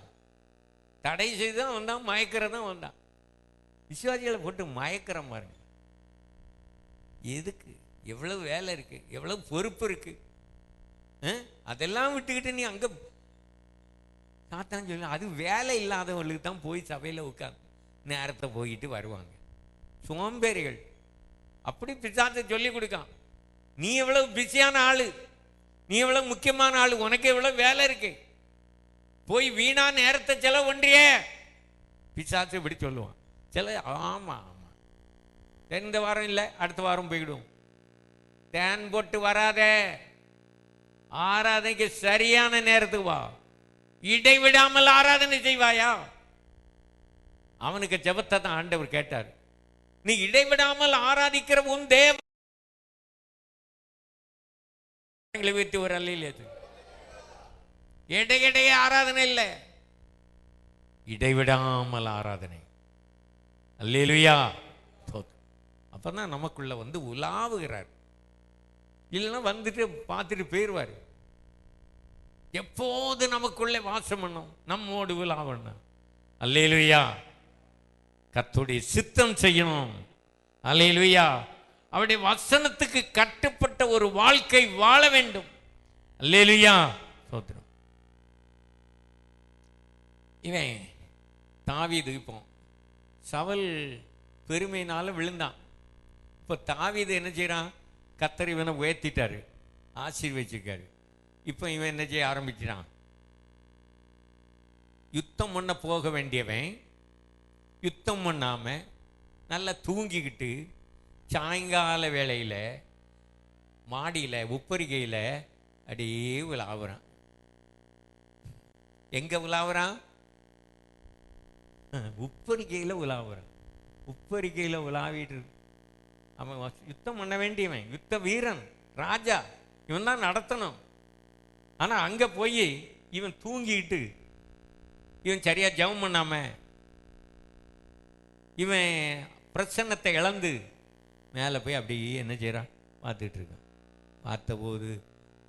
தடை செய்து தான் வந்தான், மயக்கிறதான் வந்தான். விசுவாசிகளை போட்டு மயக்கிற பாருங்க. எதுக்கு? எவ்வளவு வேலை இருக்கு, எவ்வளவு பொறுப்பு இருக்கு. அதெல்லாம் விட்டுக்கிட்டு நீ அங்க சாத்தான் சொல்லி, அது வேலை இல்லாதவங்களுக்கு தான் போய் சபையில் உட்காந்து நேரத்தை போயிட்டு வருவாங்க, சோம்பேறிகள். அப்படி பிசாசை சொல்லி கொடுக்கான். நீ எவ்வளவு பிஸியான ஆளு, நீ எவ்வளவு முக்கியமான ஆளு, உனக்கு எவ்வளவு வேலை இருக்கு, போய் வீணா நேரத்தை செலவு பண்றியே. பிசாசு இப்படி சொல்லுவான். சில ஆமா ஆமா, இந்த வாரம் இல்லை அடுத்த வாரம் போயிடும். தேன் போட்டு வராதே, ஆராதனைக்கு சரியான நேரத்துக்கு வா. இடைவிடாமல் ஆராதனை செய்வாயா? அவனுக்கு ஜெபத்தை தான் ஆண்டவர் கேட்டார். நீ இடைவிடாமல் ஆராதிக்கிற உன் தேவ வைத்து ஒரு அல்லையில் ஏது இடையிடையே ஆராதனை இல்லை, இடைவிடாமல் ஆராதனை. அல்லேலூயா. அப்பதான் நமக்குள்ள வந்து உலாவுகிறார். இல்லைன்னா வந்துட்டு பார்த்துட்டு போயிடுவார். எப்போது நமக்குள்ளே வாசம் பண்ணும், நம்மோடு உலாவணும். அல்லேலூயா. கர்த்தருடைய சித்தம் செய்யணும். அல்லேலூயா. அவருடைய வசனத்துக்கு கட்டுப்பட்ட ஒரு வாழ்க்கை வாழ வேண்டும். அல்லேலூயா. சோத்திரம். இவன் தாவீது இப்போ சவுல் பெருமையினால விழுந்தான். இப்போ தாவீது என்ன செய்யறான்? கர்த்தர் இவனை உயர்த்திட்டாரு, ஆசீர்வதிச்சிருக்காரு. இப்போ இவன் என்ன செய்ய ஆரம்பிச்சிட்டான்? யுத்தம் பண்ண போக வேண்டியவன் யுத்தம் பண்ணாம நல்லா தூங்கிக்கிட்டு சாயங்கால வேளையில் மாடியில் உப்பரிகையில் அப்படியே உலாவுறான். எங்க உலாவுறான்? உப்பரிகையில் உலாவுறான். உப்பரிகையில் உலாவிட்டு அவன் யுத்தம் பண்ண வேண்டியவன், யுத்த வீரன், ராஜா, இவன் தான் நடத்தணும். ஆனா அங்க போய் இவன் தூங்கிட்டு, இவன் சரியா ஜெபம் பண்ணாம, இவன் பிரசன்னத்தை இழந்து மேலே போய் அப்படியே என்ன செய்யறான்? பார்த்துட்டு இருக்கான். பார்த்தபோது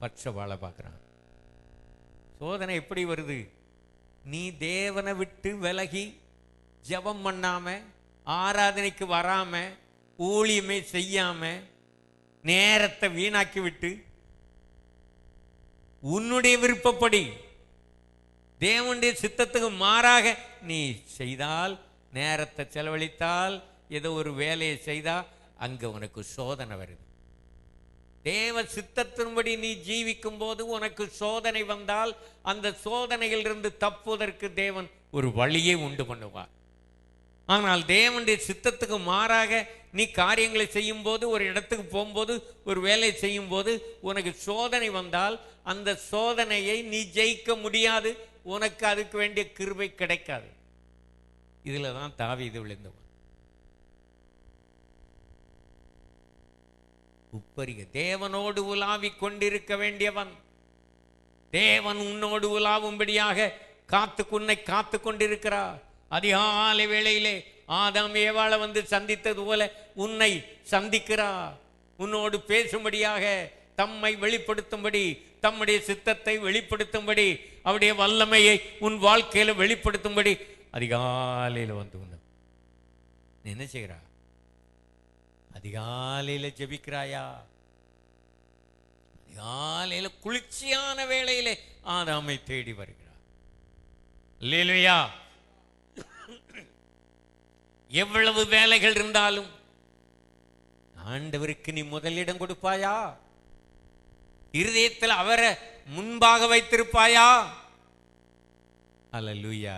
பட்சபாலை பார்க்குறான். சோதனை எப்படி வருது? நீ தேவனை விட்டு விலகி ஜெபம் பண்ணாம, ஆராதனைக்கு வராம, ஊழியமே செய்யாம, நேரத்தை வீணாக்கி விட்டு உன்னுடைய விருப்பப்படி தேவனுடைய சித்தத்துக்கு மாறாக நீ செய்தால், நேரத்தை செலவழித்தால், ஏதோ ஒரு வேலையை செய்தா அங்க உனக்கு சோதனை வருது. தேவ சித்தத்தின்படி நீ ஜீவிக்கும் போது உனக்கு சோதனை வந்தால் அந்த சோதனையிலிருந்து தப்புவதற்கு தேவன் ஒரு வழியை உண்டு பண்ணுவார். ஆனால் தேவனுடைய சித்தத்துக்கு மாறாக நீ காரியங்களை செய்யும் போது, ஒரு இடத்துக்கு போகும்போது, ஒரு வேலையை செய்யும் போது உனக்கு சோதனை வந்தால் அந்த சோதனையை நீ ஜெயிக்க முடியாது, உனக்கு அதுக்கு வேண்டிய கிருபை கிடைக்காது. இதுல தான் தாவீது விழுந்தவன். உப்பரிகை தேவனோடு உலாவிக் கொண்டிருக்க வேண்டியவன், தேவன் உன்னோடு உலாவும்படியாக உன்னை காத்து கொண்டிருக்கிறார். அதிகாலை வேளையிலே ஆதாம் ஏவாளை வந்து சந்தித்தது போல உன்னை சந்திக்கிறார். உன்னோடு பேசும்படியாக, தம்மை வெளிப்படுத்தும்படி, தம்முடைய சித்தத்தை வெளிப்படுத்தும்படி, அவருடைய வல்லமையை உன் வாழ்க்கையில வெளிப்படுத்தும்படி அதிகாலையில் வந்து என்ன செய்கிறா? அதிகாலையில ஜெபிக்கிறாயா? அதிகாலையில குளிர்ச்சியான வேளையிலே ஆதாமை தேடி வருகிறார். அல்லேலூயா. எவ்வளவு வேலைகள் இருந்தாலும் ஆண்டவருக்கு நீ முதலிடம் கொடுப்பாயா? இருதயத்தில் அவரை முன்பாக வைத்திருப்பாயா? அல்லேலூயா.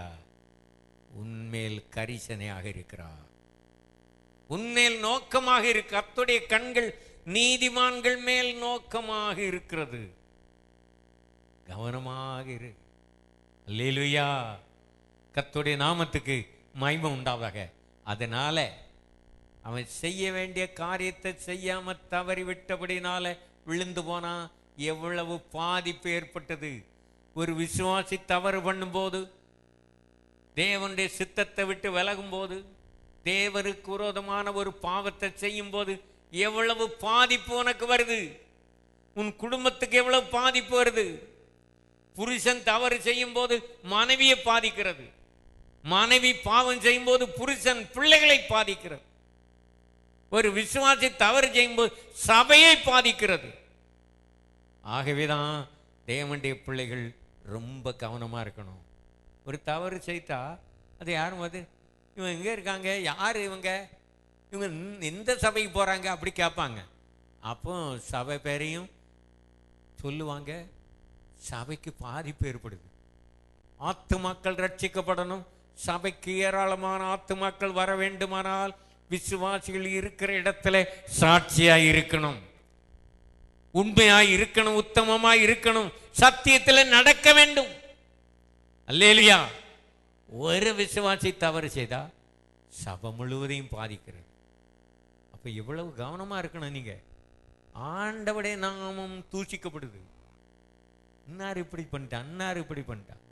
உன்மேல் கரிசனையாக இருக்கிறார், உன்மேல் நோக்கமாக இருக்கு. கர்த்தருடைய கண்கள் நீதிமான்கள் மேல் நோக்கமாக இருக்கிறது. கவனமாக இரு. அல்லேலூயா. கர்த்தருடைய நாமத்துக்கு மகிமை உண்டாவதாக. அதனால அவன் செய்ய வேண்டிய காரியத்தை செய்யாம தவறி விட்டபடினால விழுந்து போனா எவ்வளவு பாதிப்பு ஏற்பட்டது. ஒரு விசுவாசி தவறு பண்ணும்போது, தேவனுடைய சித்தத்தை விட்டு விலகும் போது, தேவனுக்கு விரோதமான ஒரு பாவத்தை செய்யும் போது எவ்வளவு பாதிப்பு உனக்கு வருது, உன் குடும்பத்துக்கு எவ்வளவு பாதிப்பு வருது. புருஷன் தவறு செய்யும் போது மனைவியை பாதிக்கிறது, மனைவி பாவம் செய்யும் போது புருஷன் பிள்ளைகளை பாதிக்கிறது, ஒரு விசுவாசி தவறு செய்யும் போது சபையை பாதிக்கிறது. ஆகவேதான் தேவனுடைய பிள்ளைகள் ரொம்ப கவனமா இருக்கணும். ஒரு தவறு செய்தா அது யாரும் இவங்க எங்க இருக்காங்க, யாரு இவங்க, இவங்க எந்த சபைக்கு போறாங்க அப்படி கேட்பாங்க. அப்போ சபை பேரையும் சொல்லுவாங்க, சபைக்கு பாதிப்பு ஏற்படுது. ஆத்துமாக்கள் ரட்சிக்கப்படணும், சபைக்கு ஏராளமான ஆத்துமாக்கள் வர வேண்டுமானால் விசுவாசிகள் இருக்கிற இடத்துல சாட்சியாய் இருக்கணும், உண்மையாய் இருக்கணும், உத்தமமாய் இருக்கணும், சத்தியத்தில் நடக்க வேண்டும். அல்லேலூயா. ஒரு விசுவாசி தவறு செய்தா சபை முழுவதையும் பாதிக்கிறது. அப்ப எவ்வளவு கவனமா இருக்கணும் நீங்க. ஆண்டவருடைய நாமம் தூஷிக்கப்படுது, இன்னார் இப்படி பண்ணிட்டான், அன்னார் இப்படி பண்ணிட்டான்.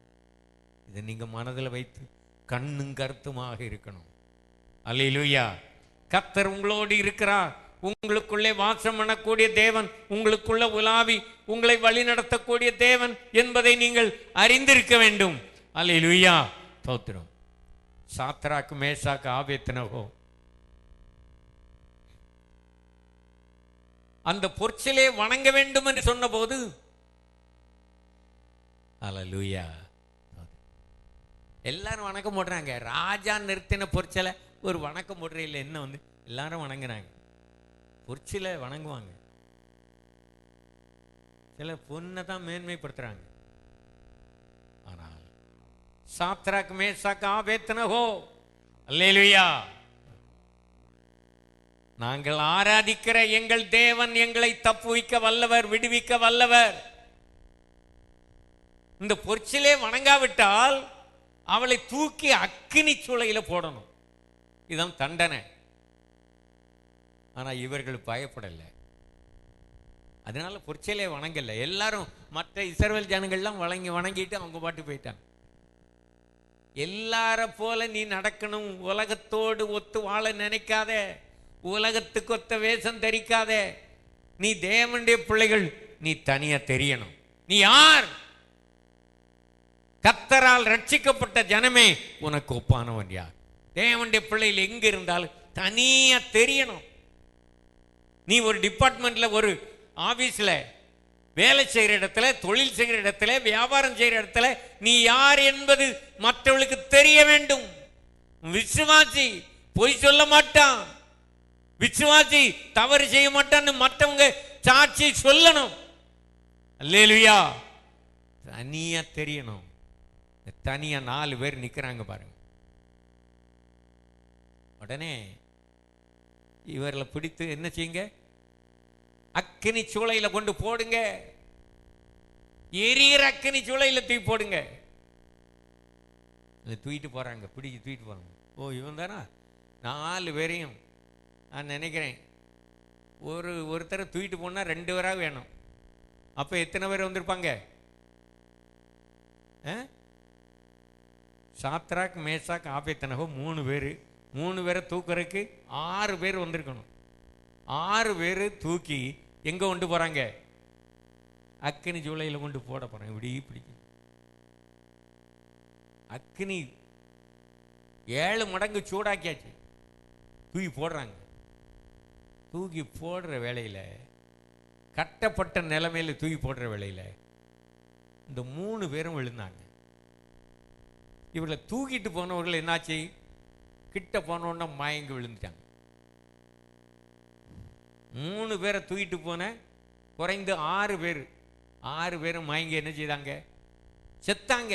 இதை நீங்க மனதில் வைத்து கண்ணும் கருத்துமாக இருக்கணும். அல்லேலூயா. கர்த்தர் உங்களோடு இருக்கிறார், உங்களுக்குள்ளே வாசம் பண்ணக்கூடிய தேவன், உங்களுக்குள்ள உலாவி உங்களை வழி நடத்தக்கூடிய தேவன் என்பதை நீங்கள் அறிந்திருக்க வேண்டும். அல்லேலூயா. ஸ்தோத்திரம். சாத்ராக்கு மேசாக்கு ஆபேத்நேகோ அந்த பொற்சிலையை வணங்க வேண்டும் என்று சொன்ன போது, அல்லேலூயா, எல்லாரும் வணக்கம் போடுறாங்க. ராஜா நிறுத்தின பொற்சிலை ஒரு வணக்கம் போடுற என்ன எல்லாரும் வணங்குறாங்க. பொற்சிலை வணங்குவாங்க, சில பொண்ணை தான் மேன்மைப்படுத்துறாங்க. ஆனால் சாத்ராக் மேசாக் ஆபேத்நேகோ, அல்லேலூயா, நாங்கள் ஆராதிக்கிற எங்கள் தேவன் எங்களை தப்புவிக்க வல்லவர், விடுவிக்க வல்லவர். இந்த பொற்சிலே வணங்காவிட்டால் அவளை தூக்கி அக்கினி சூளையில போடணும், இதுதான் தண்டனை. ஆனா இவர்கள் பயப்படலை, அதனால பொற்சிலே வணங்கல. எல்லாரும் மற்ற இஸ்ரவேல் ஜனங்கள்லாம் வணங்கிட்டு அவங்க பாட்டு போயிட்டாங்க. எல்லார போல நீ நடக்கணும், உலகத்தோடு ஒத்து வாழ நினைக்காத, உலகத்துக்கு ஒத்த வேஷம் தரிக்காத. நீ தேவனுடைய பிள்ளைகள், நீ தனியா தெரியணும். நீ யார்? கர்த்தரால் ரட்சிக்கப்பட்ட ஜனமே உனக்கு ஒப்பானவன் யார்? தேவனுடைய பிள்ளைகள் எங்க இருந்தாலும் தனியா தெரியணும். நீ ஒரு டிபார்ட்மெண்ட்ல, ஒரு ஆபீஸ்ல வேலை செய்கிற இடத்துல, தொழில் செய்கிற இடத்துல, வியாபாரம் செய்கிற இடத்துல நீ யார் என்பது மற்றவர்களுக்கு தெரிய வேண்டும். விசுவாசி பொய் சொல்ல மாட்டான், விசுவாசி தவறு செய்ய மாட்டான்னு மற்றவங்க சாட்சி சொல்லணும். அல்லேலூயா. தனியா தெரியணும். தனியா 4 பேர் நிக்கிறாங்க பாருங்க. உடனே இவர்களை பிடித்து என்ன செய்யுங்க, அக்கினி சூளையில கொண்டு போடுங்க, எரியிற அக்கினி சூளையில தூக்கி போடுங்க. தூக்கிட்டு போறாங்க, பிடிச்சி தூக்கிட்டு போறாங்க. ஓ, இவன் தானா? 4 பேரையும் நான் நினைக்கிறேன் ஒருத்தரை தூக்கிட்டு போனா 2 பேராக வேணும். அப்ப எத்தனை பேர் வந்திருப்பாங்க? சாத்ராக் மேசாக் ஆபேத்நேகோ 3 பேர். 3 பேரை தூக்குறதுக்கு 6 பேர் வந்திருக்கணும். 6 பேர் தூக்கி எங்க கொண்டு போறாங்க? அக்கினி சூளையில கொண்டு போட போறாங்க. இப்படி பிடிக்கும் அக்கினி 7 மடங்கு சூடாக்கியாச்சு, தூக்கி போடுறாங்க. தூக்கி போடுற வேளையில, கட்டப்பட்ட நிலைமையில தூக்கி போடுற வேளையில இந்த 3 பேரும் விழுந்தாங்க. இவர்களை தூக்கிட்டு போனவர்கள் என்னாச்சு, கிட்ட போனோன்னா மயங்கி விழுந்துட்டாங்க. 3 பேரை தூக்கிட்டு போன குறைந்து 6 பேர், 6 பேரும் மயங்கி என்ன செய்தாங்க, செத்தாங்க.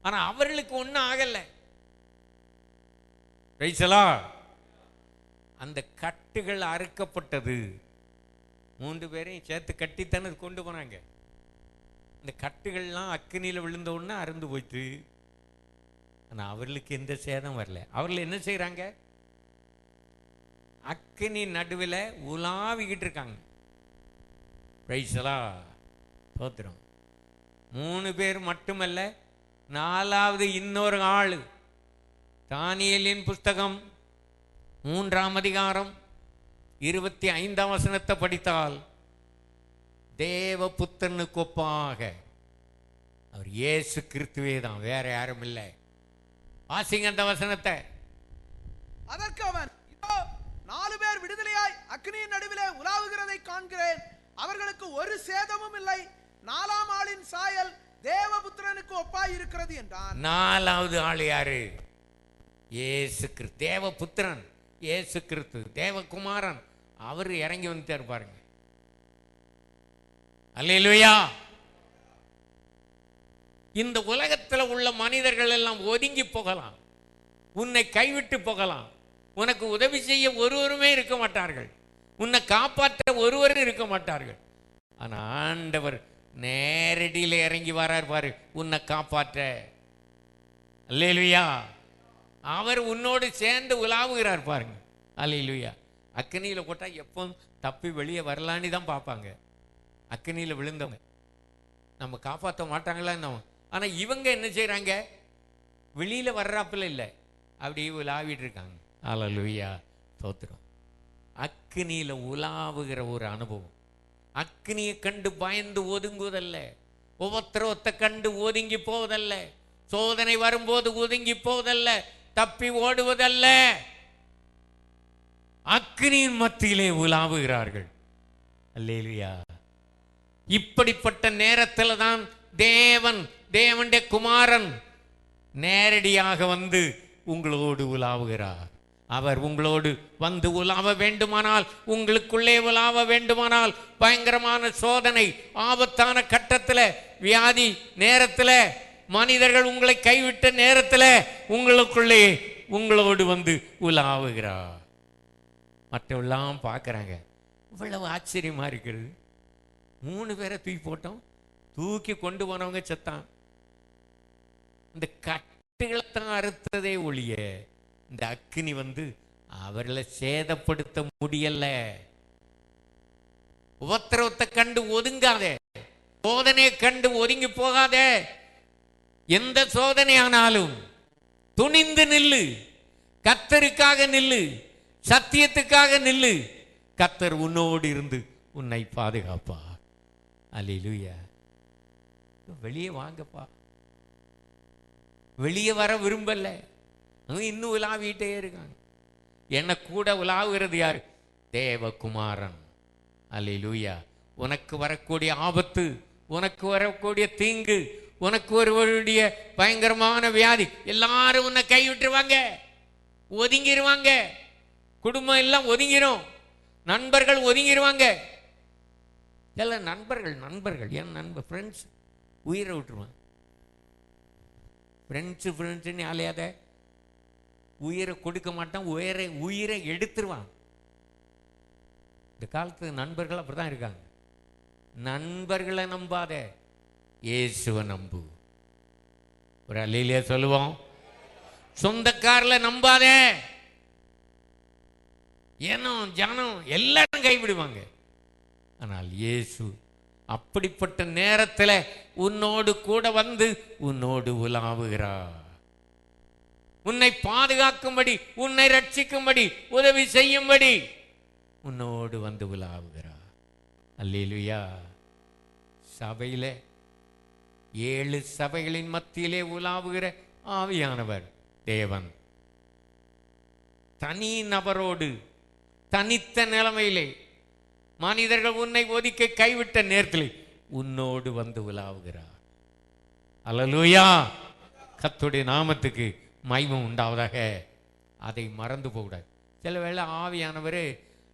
ஆனா அவர்களுக்கு ஒன்றும் ஆகல. ரைசலா. அந்த கட்டுகள் அறுக்கப்பட்டது. 3 பேரையும் சேர்த்து கட்டித்தானே கொண்டு போனாங்க. இந்த கட்டுகள்லாம் அக்கினியில் விழுந்த உடனே அறுந்து போயிட்டு, ஆனால் அவர்களுக்கு எந்த சேதம் வரல. அவர்கள் என்ன செய்யறாங்க, அக்கினி நடுவில் உலாவிக்கிட்டு இருக்காங்க. பிரைஸ்லா, தோத்திரம். 3 பேர் மட்டுமல்ல, 4வது இன்னொரு ஆள். தானியேலின் புஸ்தகம் 3ஆம் அதிகாரம் 25ஆம் வசனத்தை படித்தால், தேவபுத்திரனுக்கு ஒப்பாக அவர் இயேசு கிறிஸ்துவே தான், வேற யாரும் இல்லை. வாசிங்க அந்த வசனத்தை. அதற்கு அவன், இதோ 4 பேர் விடுதலையாய் அக்னியின் நடுவிலே உலாவுகிறதை காண்கிறேன், அவர்களுக்கு ஒரு சேதமும் இல்லை, 4ஆம் ஆளின் சாயல் தேவபுத்திரனுக்கு ஒப்பாய் இருக்கிறது என்றான். 4வது ஆள் யாரு? இயேசு கிறிஸ்து, தேவபுத்திரன், இயேசு கிறிஸ்து, தேவகுமாரன். அவர் இறங்கி வந்துட்டார் பாருங்க. அல்லேலூயா. இந்த உலகத்தில் உள்ள மனிதர்கள் எல்லாம் ஒதுங்கி போகலாம், உன்னை கைவிட்டு போகலாம், உனக்கு உதவி செய்ய ஒருவருமே இருக்க மாட்டார்கள், உன்னை காப்பாற்ற ஒருவரும் இருக்க மாட்டார்கள். ஆனா ஆண்டவர் நேரடியில் இறங்கி வரார் பாரு, உன்னை காப்பாற்ற. அல்லேலூயா. அவர் உன்னோடு சேர்ந்து உலாவுகிறார் பாருங்க. அல்லேலூயா. அக்னியில் போட்டா எப்போ தப்பி வெளியே வரலான்னு தான் பார்ப்பாங்க. அக்னியில் விழுந்தவங்க நம்ம காப்பாற்ற மாட்டாங்களா என்ன? ஆனா இவங்க என்ன செய்யறாங்க? வெளியில வர்றாப்புல இல்லை, அப்படியே உலாவிட்டு இருக்காங்க. அல்லேலூயா, தோத்திரம். அக்னியில உலாவுகிற ஒரு அனுபவம். அக்னியை கண்டு பயந்து ஒதுங்குவதல்ல, உபத்திரவத்தை கண்டு ஒதுங்கி போவதல்ல, சோதனை வரும்போது ஒதுங்கி போவதல்ல, தப்பி ஓடுவதல்ல, அக்னியின் மத்தியிலே உலாவுகிறார்கள். அல்லேலூயா. இப்படிப்பட்ட நேரத்தில் தான் தேவனுடைய குமாரன் நேரடியாக வந்து உங்களோடு உலாவுகிறார். அவர் உங்களோடு வந்து உலாவ வேண்டுமானால், உங்களுக்குள்ளே உலாவ வேண்டுமானால், பயங்கரமான சோதனை, ஆபத்தான கட்டத்தில், வியாதி நேரத்தில், மனிதர்கள் உங்களை கைவிட்ட நேரத்தில் உங்களுக்குள்ளே உங்களோடு வந்து உலாவுகிறார். மற்றவெல்லாம் பார்க்குறாங்க. இவ்வளவு ஆச்சரியமா இருக்கிறது. 3 பேரை தூக்கி போட்டோம், தூக்கி கொண்டு போனவங்க செத்தான். இந்த கட்டுகளைத்தான் அறுத்ததே ஒழிய இந்த அக்னி வந்து அவர்களை சேதப்படுத்த முடியல. உபத்திரவத்தை கண்டு ஒதுங்காதே, சோதனையை கண்டு ஒதுங்கி போகாதே. எந்த சோதனை ஆனாலும் துணிந்து நில்லு, கர்த்தருக்காக நில்லு, சத்தியத்துக்காக நில்லு. கர்த்தர் உன்னோடு இருந்து உன்னை பாதுகாப்பா. அல்லேலூயா. வெளியே வாங்கப்பா. வெளியே வர விரும்பல, இன்னும் உலாவிட்டே இருக்காங்க. என்ன கூட உலாவுகிறது யாரு? தேவகுமாரன். அல்லேலூயா. உனக்கு வரக்கூடிய ஆபத்து, உனக்கு வரக்கூடிய தீங்கு, உனக்கு ஒருவருடைய பயங்கரமான வியாதி, எல்லாரும் உன்னை கைவிட்டுருவாங்க, ஒதுங்கிடுவாங்க. குடும்பம் எல்லாம் ஒதுங்கிரும், நண்பர்கள் ஒதுங்கிடுவாங்க. சில நண்பர்கள் என் நண்பர் ஃப்ரெண்ட்ஸ் உயிரை விட்டுருவான். ஃப்ரெண்ட்ஸுன்னு அலையாத, உயிரை கொடுக்க மாட்டான், உயிரை எடுத்துருவான். இந்த காலத்து நண்பர்கள் அப்படிதான் இருக்காங்க. நண்பர்களை நம்பாத, இயேசுவை நம்பு. ஒரு அல்லேலூயா சொல்லுவோம். சொந்தக்காரல நம்பாத, ஏனம் ஜனம் எல்லாரும் கைவிடுவாங்க. ஆனால் இயேசு அப்படிப்பட்ட நேரத்தில் உன்னோடு கூட வந்து உன்னோடு உலாவுகிறார். உன்னை பாதுகாக்கும்படி, உன்னை ரட்சிக்கும்படி, உதவி செய்யும்படி உன்னோடு வந்து உலாவுகிறார். அல்லேலூயா. சபையில 7 சபைகளின் மத்தியிலே உலாவுகிற ஆவியானவர் தேவன் தனி நபரோடு தனித்த நிலைமையிலே, மனிதர்கள் உன்னை ஒதுக்கி கைவிட்ட நேரத்தில் உன்னோடு வந்து உலாவுகிறார். அல்லேலூயா. கர்த்தருடைய நாமத்துக்கு மகிமை உண்டாவதாக. அதை மறந்து போகக்கூடாது. சில வேளை ஆவியானவர்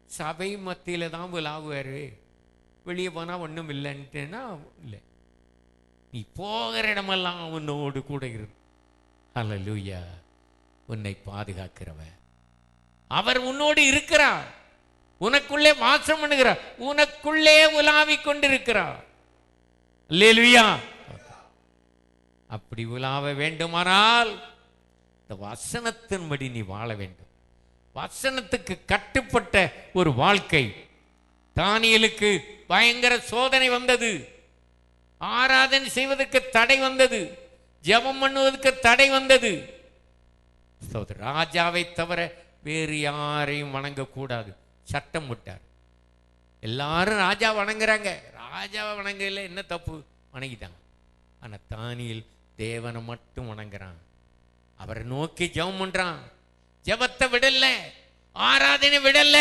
சபை மத்தியில தான் உலாவுவாரு, வெளியே போனா ஒன்றும் இல்லைன்ட்டுனா இல்லை, நீ போகிற இடமெல்லாம் உன்னோடு கூட இரு. அல்லேலூயா. உன்னை பாதுகாக்கிறவன் அவர் உன்னோடு இருக்கிறார், உனக்குள்ளே வாசம் பண்ணுகிறார், உனக்குள்ளே உலாவிக் கொண்டிருக்கிறார். அல்லேலூயா. அப்படி உலாவ வேண்டுமானால் இந்த வசனத்தின்படி நீ வாழ வேண்டும். வசனத்துக்கு கட்டுப்பட்ட ஒரு வாழ்க்கை. தானியேலுக்கு பயங்கர சோதனை வந்தது, ஆராதனை செய்வதற்கு தடை வந்தது, ஜெபம் பண்ணுவதற்கு தடை வந்தது. ராஜாவை தவிர வேறு யாரையும் வணங்கக்கூடாது சட்டம் விட்டார். எல்லாரும் ராஜா வணங்குறாங்க, ராஜாவை வணங்கல, என்ன தப்பு? வணங்கிட்டாங்க. ஆனா தானியேல் தேவனை மட்டும் வணங்குறான், அவரை நோக்கி ஜெபம் பண்றான். ஜெபத்தை விடல, ஆராதனை விடல.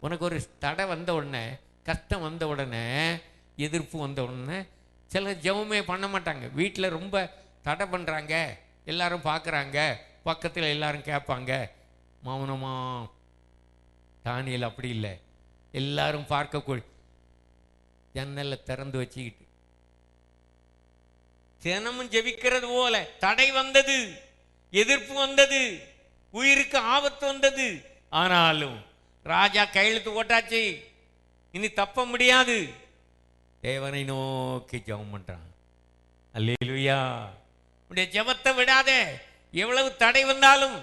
உனக்கு ஒரு தடை வந்த உடனே, கஷ்டம் வந்த உடனே, எதிர்ப்பு வந்த உடனே சில ஜெபமே பண்ண மாட்டாங்க. வீட்டில் ரொம்ப தடை பண்ணுறாங்க, எல்லாரும் பார்க்குறாங்க, பக்கத்தில் எல்லாரும் கேட்பாங்க, மௌனமா. தானியேல் அப்படி இல்லை, எல்லாரும் பார்க்கக்கூடிய ஜன்னலை திறந்து வச்சுக்கிட்டு தினமும் ஜெபிக்கிறது போல. தடை வந்தது, எதிர்ப்பு வந்தது, உயிருக்கு ஆபத்து வந்தது. ஆனாலும் ராஜா கையெழுத்து போட்டாச்சு, இனி தப்ப முடியாது. தேவனை நோக்கி ஜெபம் பண்றான். அல்லேலூயா. உடைய ஜெபத்தை விடாதே. எவ்வளவு தடை வந்தாலும்,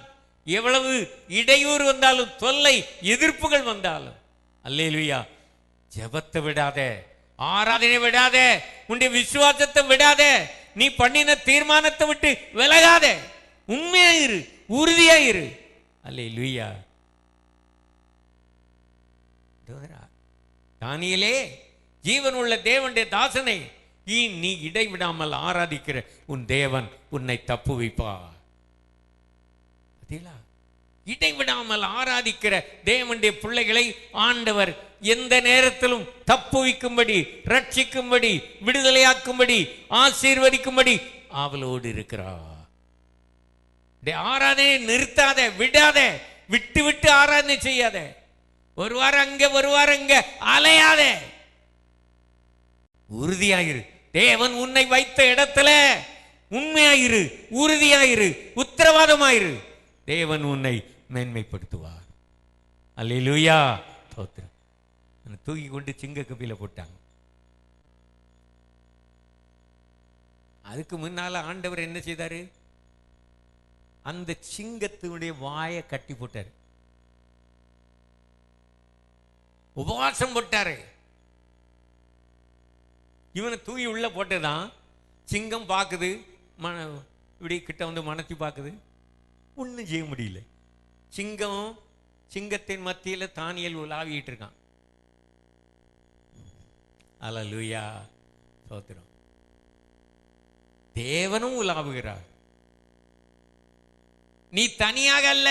எவ்வளவு இடையூறு வந்தாலும், தொல்லை எதிர்ப்புகள் வந்தாலும், அல்லேலூயா, ஜெபத்தை விடாதே, ஆராதனை விடாதே, உன்னுடைய விசுவாசத்தை விடாதே, நீ பண்ணின தீர்மானத்தை விட்டு விலகாதே. உண்மையாயிரு, உறுதியாயிரு. அல்லேலூயா. தானியேலே, ஜீவன் உள்ள தேவனுடைய தாசனை, நீ இடைவிடாமல் ஆராதிக்கிற உன் தேவன் உன்னை தப்புவிப்பா. இடைவிடாமல் ஆராதிக்கிற தேவனுடைய பிள்ளைகளை ஆண்டவர் எந்த நேரத்திலும் தப்புவிக்கும்படி, ரட்சிக்கும்படி, விடுதலையாக்கும்படி, ஆசீர்வதிக்கும்படி அவளோடு இருக்கிறார். ஆராதனை நிறுத்தாத, விடாத, விட்டு விட்டு ஆராதனை செய்யாத. ஒரு வாரம் அங்க, ஒரு வாரம் இங்க அலையாத. உறுதியாயிரு. தேவன் உன்னை வைத்த இடத்துல உண்மையாயிரு, உறுதியாயிரு, உத்தரவாதமாயிரு. தேவன் உன்னை மேன்மைப்படுத்துவார். அல்லேலூயா. ஸ்தோத்திரம். தூக்கி கொண்டு சிங்க கபில போட்டாங்க. அதுக்கு முன்னால ஆண்டவர் என்ன செய்தாரு? அந்த சிங்கத்தினுடைய வாயை கட்டி போட்டாரு, உபவாசம் போட்டாரு. இவனை தூக்கி உள்ள போட்டுதான் சிங்கம் பார்க்குது, இப்படி கிட்ட வந்து மனத்தி பார்க்குது, ஒன்றும் செய்ய முடியல. சிங்கத்தின் மத்தியில் தானியேல் உலாவிட்டு இருக்கான். அல்லேலூயா. ஸ்தோத்திரம். தேவனும் உலாவுகிறார். நீ தனியாக அல்ல.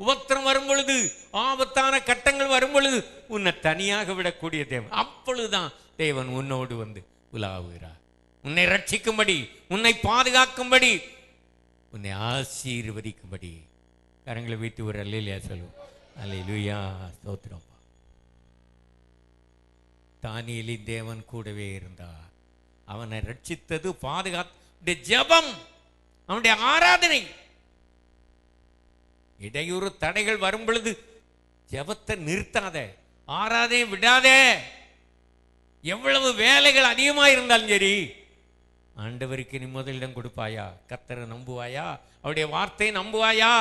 உபத்திரம் வரும் பொழுது, ஆபத்தான கட்டங்கள் வரும் பொழுது உன்னை தனியாக விடக்கூடிய தேவன். அப்பொழுதுதான் தேவன் உன்னோடு வந்து உலாவுகிறார். உன்னை ரட்சிக்கும்படி, உன்னை பாதுகாக்கும்படி, உன்னை ஆசீர்வதிக்கும்படி. கரங்களை வீட்டு ஒரு அல்லேலூயா சொல்லுவோம். அல்லேலூயா. ஸ்தோத்திரம். தானியேலின் தேவன் கூடவே இருந்தார். அவனை ரட்சித்தது, பாதுகாத்த ஜெபம், அவனுடைய ஆராதனை. இடையூறு தடைகள் வரும் பொழுது ஜெபத்தை நிறுத்தாத, ஆராதனை விடாதே. எவ்வளவு வேலைகள் அதிகமாக இருந்தாலும் சரி, ஆண்டவருக்கு நீ முதலிடம் கொடுப்பாயா? கர்த்தரை நம்புவாயா? அவருடைய வார்த்தையை நம்புவாயா?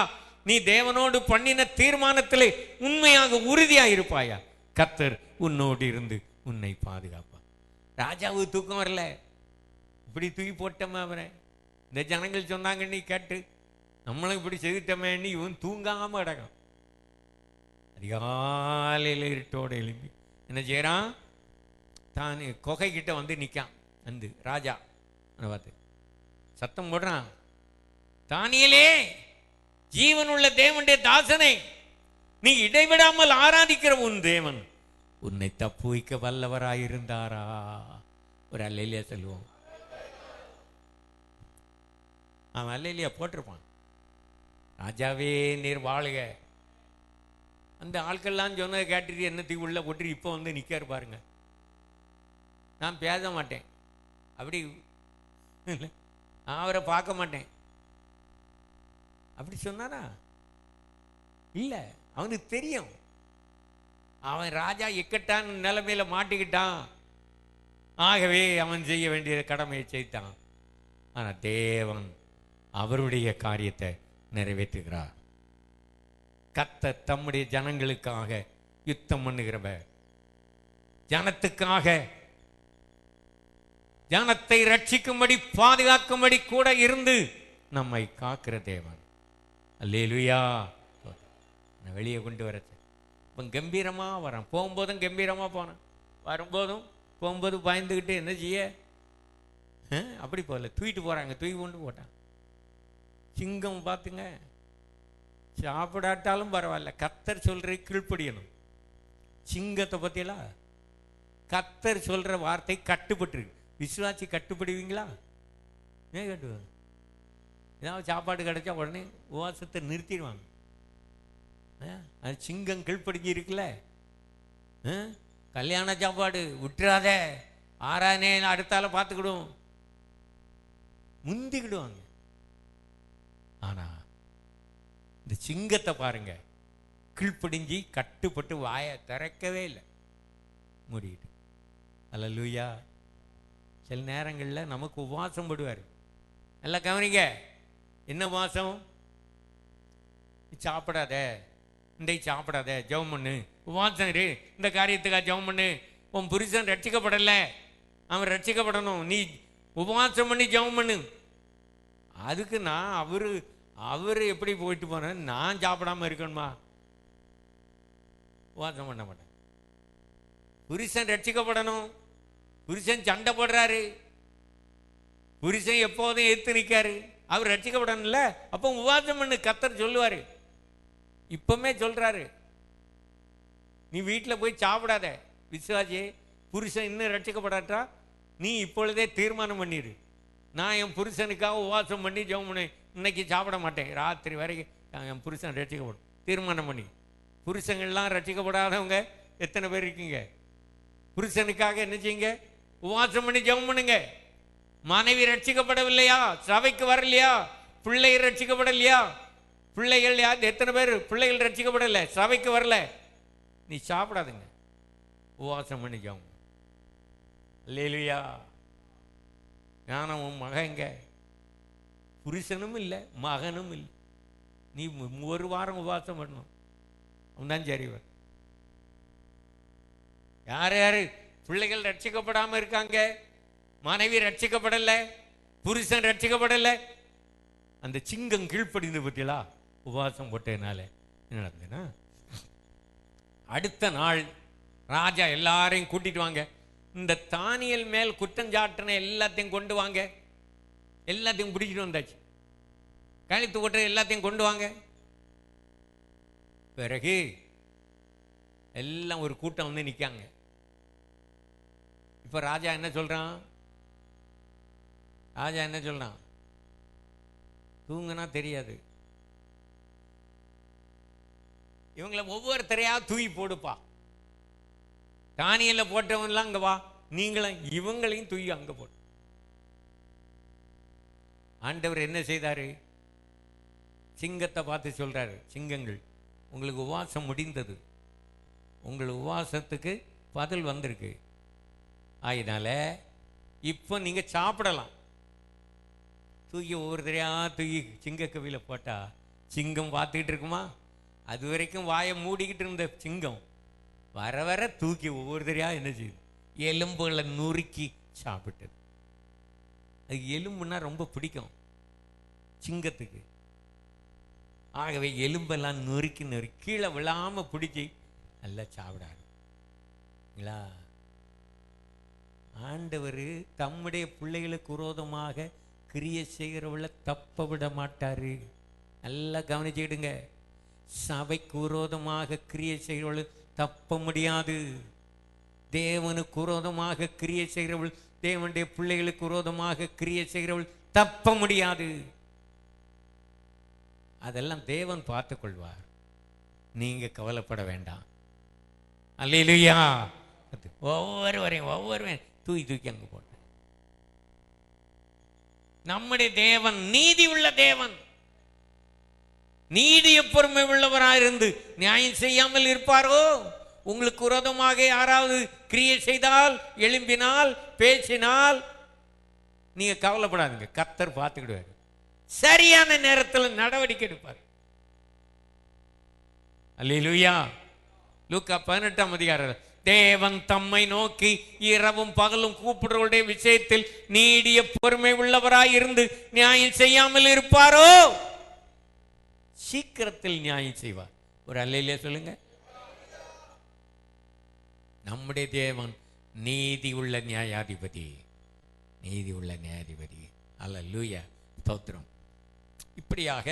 நீ தேவனோடு பண்ணின தீர்மானத்திலே உண்மையாக உறுதியாக இருப்பாயா? கர்த்தர் உன்னோடு இருந்து உன்னை பாதுகாப்பார். ராஜாவுக்கு தூக்கம் வரல, இப்படி தூக்கி போட்டோமே அவரை. இந்த ஜனங்கள் சொன்னாங்க, நீ கேட்டு நம்மளும் இப்படி செய்துட்டோமே, இவன் தூங்காம கிடக்கும். அதிகாலையில் இருட்டோட எழுப்பி என்ன செய்யறான்? தான் கொகை கிட்ட வந்து நிற்கான். வந்து ராஜா பார்த்து சத்தம் போடுறான், தானியேலே, ஜீவன் உள்ள தேவனுடைய தாசனை, நீ இடைவிடாமல் ஆராதிக்கிற உன் தேவன் உன்னை தப்பு வைக்க வல்லவராயிருந்தாரா? ஒரு அல்லேலூயா சொல்லுவோம். அவன் அல்லேலூயா போட்டிருப்பான். ராஜாவே நீர் வாழுக. அந்த ஆட்கள்லாம் சொன்னதை கேட்டுட்டு என்னத்துக்கு உள்ள போட்டு இப்போ வந்து நிற்காரு பாருங்க. நான் பேச மாட்டேன், அப்படி நான் அவரை பார்க்க மாட்டேன் அப்படி சொன்னானா? இல்லை, அவனுக்கு தெரியும் அவன் ராஜா இக்கட்டான நிலைமையில மாட்டிக்கிட்டான். ஆகவே அவன் செய்ய வேண்டிய கடமையை செய்தான். ஆனா தேவன் அவருடைய காரியத்தை நிறைவேற்றுகிறார். கர்த்தர் தம்முடைய ஜனங்களுக்காக யுத்தம் பண்ணுகிறவர், ஜனத்துக்காக, ஜனத்தை ரட்சிக்கும்படி, பாதுகாக்கும்படி கூட இருந்து நம்மை காக்கிற தேவன். அல்லேலூயா. வெளியே கொண்டு வர இப்போ கம்பீரமாக வரான். போகும்போதும் கம்பீரமாக போனான், வரும்போதும் போகும்போது பயந்துக்கிட்டு என்ன செய்ய? அப்படி போகல, தூக்கிட்டு போகிறாங்க, தூக்கி கொண்டு போட்டான். சிங்கம் பார்த்துங்க, சாப்பிடாட்டாலும் பரவாயில்ல, கர்த்தர் சொல்கிற கீழ்ப்படியணும். சிங்கத்தை பற்றியெல்லாம் கர்த்தர் சொல்கிற வார்த்தை கட்டுப்பட்டுருக்கு. விசுவாசி கட்டுப்படுவீங்களா? ஏன் கட்டுவாங்க? ஏதாவது சாப்பாடு கிடைச்சா உடனே உபவாசத்தை நிறுத்திடுவாங்க. அது சிங்கம் கீழ்ப்படுத்தி இருக்குல்ல. கல்யாண சாப்பாடு விட்டுறாத, ஆறானே அடுத்தால பார்த்துக்கிடும், முந்திக்கிடுவாங்க. ஆனா இந்த சிங்கத்தை பாருங்க, கீழ்ப்படிஞ்சி கட்டுப்பட்டு வாயை திறக்கவே இல்லை, மூடிட்டு. அல்லேலூயா. சில நேரங்களில் நமக்கு உபவாசம் போடுவார். நல்லா கவனிங்க, என்ன உபவாசம்? சாப்பிடாத, இன்றைக்கு சாப்பிடாத, ஜெபம் பண்ணு, உபவாசம் இரு, இந்த காரியத்துக்காக ஜெபம் பண்ணு. உன் புருஷன் ரட்சிக்கப்படலை, அவன் ரட்சிக்கப்படணும், நீ உபவாசம் பண்ணி ஜெபம் பண்ணு. அதுக்கு நான் அவரு எப்படி போயிட்டு போனேன், நான் சாப்பிடாம இருக்கணுமா? உபவாசம் பண்ண மாட்டேன். புருஷன் ரட்சிக்கப்படணும், புருஷன் சண்டை போடுறாரு, புருஷன் எப்போதும் எதிர்த்து நிற்காரு, அவர் ரட்சிக்கப்படணும்ல, அப்போ உபவாசம் பண்ணு, கர்த்தர் சொல்லுவாரு. இப்பமே சொல்றாரு, நீ வீட்டில் போய் சாப்பிடாத. விசுவாசியே, புருஷன் இன்னும் ரட்சிக்கப்படாட்டா நீ இப்பொழுதே தீர்மானம் பண்ணிடு, நான் என் புருஷனுக்காக உபவாசம் பண்ணி ஜெபம் பண்ணி இன்னைக்கு சாப்பிட மாட்டேன், ராத்திரி வரைக்கும் என் புருஷன் ரட்சிக்கப்படும். தீர்மானம் பண்ணி. புருஷங்கள்லாம் ரட்சிக்கப்படாதவங்க எத்தனை பேர் இருக்கீங்க? புருஷனுக்காக என்ன செய்யுங்க? உபவாசம் பண்ணி ஜெபம் பண்ணுங்க. மனைவி ரட்சிக்கப்படவில்லையா? சபைக்கு வரலையா? பிள்ளைகள் ரட்சிக்கப்படலையா? பிள்ளைகள் யார்? எத்தனை பேர் பிள்ளைகள் ரட்சிக்கப்படல, சபைக்கு வரல? நீ சாப்பிடாதுங்க, உபவாசம் பண்ணி ஜெபம். அல்லேலூயா. ஞானம் உன் மகங்க, புருஷனும் இல்லை மகனும் இல்லை, நீ ஒரு வாரம் உபவாசம் பண்ணணும், அவன் தான் சரி. யார் யாரு பிள்ளைகள் ரட்சிக்கப்படாம இருக்காங்க, மனைவி ரட்சிக்கப்படலை, புருஷன் ரட்சிக்கப்படலை, அந்த சிங்கம் கீழ்ப்படிந்து பத்தியலா உபவாசம் போட்டதுனால என்ன நடந்ததுன்னா, அடுத்த நாள் ராஜா எல்லாரையும் கூட்டிட்டு வாங்க, இந்த தானியல் மேல் குற்றஞ்சாட்டின எல்லாத்தையும் கொண்டு வாங்க. எல்லாத்தையும் பிடிச்சிட்டு வந்தாச்சு, கழித்து கொட்டுற எல்லாத்தையும் கொண்டு வாங்க. பிறகு எல்லாம் ஒரு கூட்டம் வந்து நிற்காங்க. இப்போ ராஜா என்ன சொல்றான்? ராஜா என்ன சொல்றான்? தூங்குனா தெரியாது, இவங்களை ஒவ்வொருத்தரையா தூக்கி போடுப்பா, தானியல்ல போட்டவன்லாம் அங்க வா, நீங்களும் இவங்களையும் தூக்கி அங்க போடு. ஆண்டவர் என்ன செய்தாரு? சிங்கத்தை பார்த்து சொல்றாரு, சிங்கங்கள் உங்களுக்கு உபவாசம் முடிந்தது, உங்கள் உபவாசத்துக்கு பதில் வந்திருக்கு, அதனால இப்போ நீங்க சாப்பிடலாம். தூக்கி ஒவ்வொருத்தரையா தூக்கி சிங்க கவியில் போட்டா சிங்கம் பார்த்துக்கிட்டு இருக்குமா? அது வரைக்கும் வாயை மூடிக்கிட்டு இருந்த சிங்கம் வர வர தூக்கி ஒவ்வொருத்தரையா என்ன செய்யுது? எலும்புகளை நுறுக்கி சாப்பிட்டது. அது எலும்புன்னா ரொம்ப பிடிக்கும் சிங்கத்துக்கு. ஆகவே எலும்பெல்லாம் நொறுக்கி கீழே விழாம பிடிச்சி நல்லா சாப்பிடாருங்களா. ஆண்டவர் தம்முடைய பிள்ளைகளுக்கு விரோதமாக கிரியை செய்கிறவளை தப்ப விட மாட்டாரு. நல்லா கவனிச்சுக்கிடுங்க. சபைக்கு விரோதமாக கிரியை செய்கிறவள் தப்ப முடியாது. தேவனுக்கு விரோதமாக கிரியை செய்கிறவள், தேவனுடைய பிள்ளைகளுக்கு விரோதமாக கிரியை செய்கிறவள் தப்ப முடியாது. அதெல்லாம் தேவன் பார்த்துக் கொள்வார், நீங்க கவலைப்பட வேண்டாம். அல்லேலூயா. ஒவ்வொருவரையும் தூக்கி அங்க போட்ட நம்முடைய தேவன் நீதி உள்ள தேவன். நீதிய பொறுமை உள்ளவராயிருந்து நியாயம் செய்யாமல் இருப்பாரோ? உங்களுக்கு விரோதமாக யாராவது கிரியை செய்தால், எழும்பினால், பேசினால் நீங்க கவலைப்படாதீங்க, கர்த்தர் பார்த்துக்கிடுவார், சரியான நேரத்தில் நடவடிக்கை எடுப்பார். அல்லேலூயா. லூக்கா 18ஆம் அதிகாரம், தேவன் தம்மை நோக்கி இரவும் பகலும் கூப்பிடுறவருடைய விஷயத்தில் நீடிய பொறுமை உள்ளவராய் இருந்து நியாயம் செய்யாமல் இருப்பாரோ? சீக்கிரத்தில் நியாயம் செய்வார். ஒரு அல்லேலூயா சொல்லுங்க. நம்முடைய தேவன் நீதி உள்ள நியாயாதிபதி. நீதி உள்ள நியாயாதிபதி. அல்லேலூயா, ஸ்தோத்திரம். இப்படியாக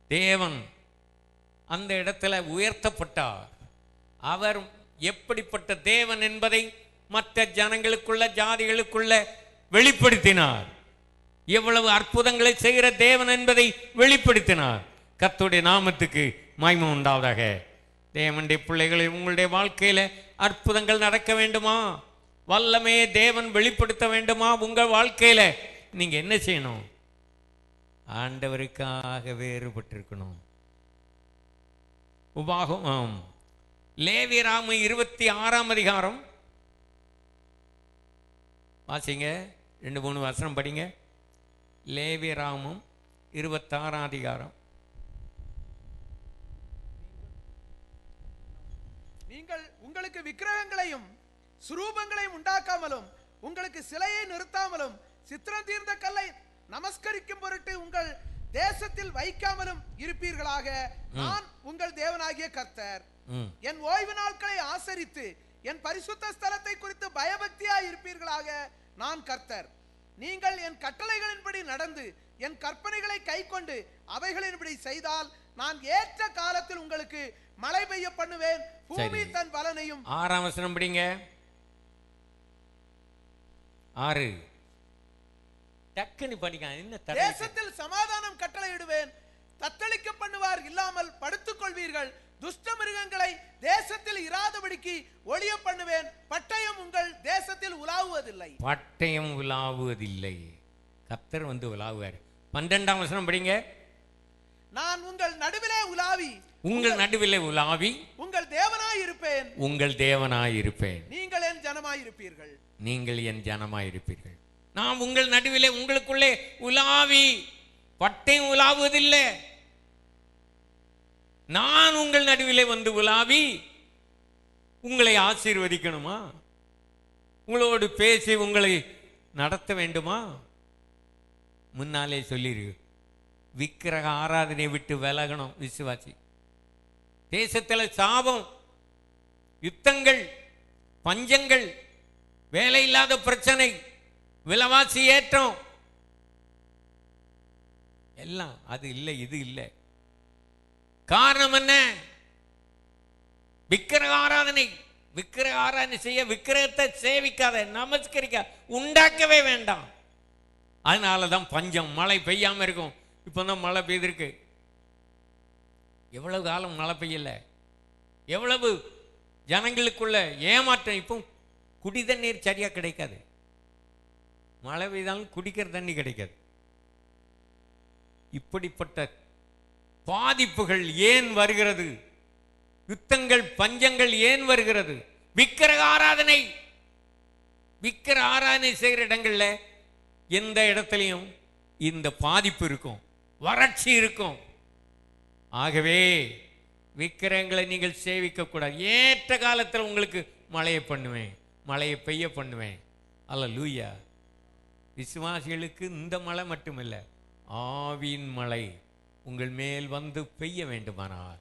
தேவன் அந்த இடத்துல உயர்த்தப்பட்டார். அவர் எப்படிப்பட்ட தேவன் என்பதை மற்ற ஜனங்களுக்குள்ள, ஜாதிகளுக்குள்ள வெளிப்படுத்தினார். எவ்வளவு அற்புதங்களை செய்கிற தேவன் என்பதை வெளிப்படுத்தினார். கர்த்தருடைய நாமத்துக்கு மகிமை உண்டாவதாக. தேவனுடைய பிள்ளைகளை, உங்களுடைய வாழ்க்கையில அற்புதங்கள் நடக்க வேண்டுமா, வல்லமையை தேவன் வெளிப்படுத்த வேண்டுமா உங்கள் வாழ்க்கையில, நீங்க என்ன செய்யணும்? ஆண்டவருக்காக வேறுபட்டிருக்கணும். உபாகமம் லேவியராம 26ஆம் அதிகாரம் வாசிங்க, 2-3 வசனம் படிங்க. லேவியராமம் 26ஆம் அதிகாரம். நீங்கள் உங்களுக்கு விக்கிரகங்களையும் சுரூபங்களையும் உண்டாக்காமலும் உங்களுக்கு சிலையை நிறுத்தாமலும் சித்திரம் தீர்ந்த கல்லை நமஸ்கரிக்கும் பொருட்டு உங்கள் தேசத்தில் வைக்காமலும் இருப்பீர்களாக. நான் உங்கள் தேவனாகிய கர்த்தர். என் ஓய்வு நாட்களை ஆசரித்து என் பரிசுத்த ஸ்தலத்தை குறித்து பயபக்தியாய் இருப்பீர்களாக. நான் கர்த்தர். நீங்கள் என் கட்டளைகளின்படி நடந்து என் கற்பனைகளை கைக்கொண்டு அவைகளின்படி செய்தால் நான் ஏற்ற காலத்தில் உங்களுக்கு மழை பெய்ய பண்ணுவேன், பூமி தன் பலனையும். 6ஆம் வசனம் படிங்க. 6 டக்குனு படிங்க. என்ன? தேசத்தில் சமாதானம் கட்டளையிடுவேன், தத்தளிக்க பண்ணுவார் இல்லாமல் படுத்துக் கொள்வீர்கள். துஷ்ட மிருகங்களை தேசத்தில் இராதபடிக்கு ஒளிய பண்ணுவேன், பட்டயம் உங்கள் தேசத்தில் உலாவுவதில்லை. பட்டயம் உலாவுவதில்லை. கர்த்தர் வந்து உலாவுவார். 12ஆம் வசனம் படிங்க. நான் உங்கள் நடுவிலே உலாவி, உங்கள் நடுவிலே உலாவி உங்கள் தேவனாய் இருப்பேன், உங்கள் தேவனாய் இருப்பேன். நீங்கள் என் ஜனமாய் இருப்பீர்கள். நீங்கள் என் ஜனமாய் இருப்பீர்கள். நான் உங்கள் நடுவிலே உங்களுக்குள்ளே உலாவி, பட்டயம் உலாவுவதில்லை. நான் உங்கள் நடுவிலே வந்து உலாவி உங்களை ஆசீர்வதிக்கணுமா, உங்களோடு பேசி உங்களை நடத்த வேண்டுமா? முன்னாலே சொல்லிரு, விக்கிரக ஆராதனை விட்டு விலகணும் விசுவாசி. தேசத்தில் சாபம், யுத்தங்கள், பஞ்சங்கள், வேலை இல்லாத பிரச்சனை, விலைவாசி ஏற்றம், எல்லாம் அது இல்லை இது இல்லை. காரணம் என்ன? விக்கிரக ஆராதனை. விக்கிரக ஆராதனை செய்ய, விக்கிரகத்தை சேவிக்காத, நமஸ்கரிக்க, உண்டாக்கவே வேண்டாம். அதனாலதான் பஞ்சம், மழை பெய்யாம இருக்கும். இப்பதான் மழை பெய்திருக்கு. எவ்வளவு காலம் மழை பெய்யல, எவ்வளவு ஜனங்களுக்குள்ள ஏமாற்றம். இப்போ குடி தண்ணீர் சரியா கிடைக்காது. மழை பெய்தாலும் குடிக்கிற தண்ணி கிடைக்காது. இப்படிப்பட்ட பாதிப்புகள் ஏன் வருகிறது? யுத்தங்கள், பஞ்சங்கள் ஏன் வருகிறது? விக்கிரக ஆராதனை. விக்கிரக ஆராதனை செய்கிற இடங்கள்ல எந்த இடத்துலையும் இந்த பாதிப்பு இருக்கும், வறட்சி இருக்கும். ஆகவே விக்கிரகங்களை நீங்கள் சேவிக்க கூடாது. ஏற்ற காலத்தில் உங்களுக்கு மழையை பண்ணுவேன், மழையை பெய்ய பண்ணுவேன். அல்லேலூயா. விசுவாசிகளுக்கு இந்த மழை மட்டுமில்ல, ஆவியின் மழை உங்கள் மேல் வந்து பெய்ய வேண்டுமானால்,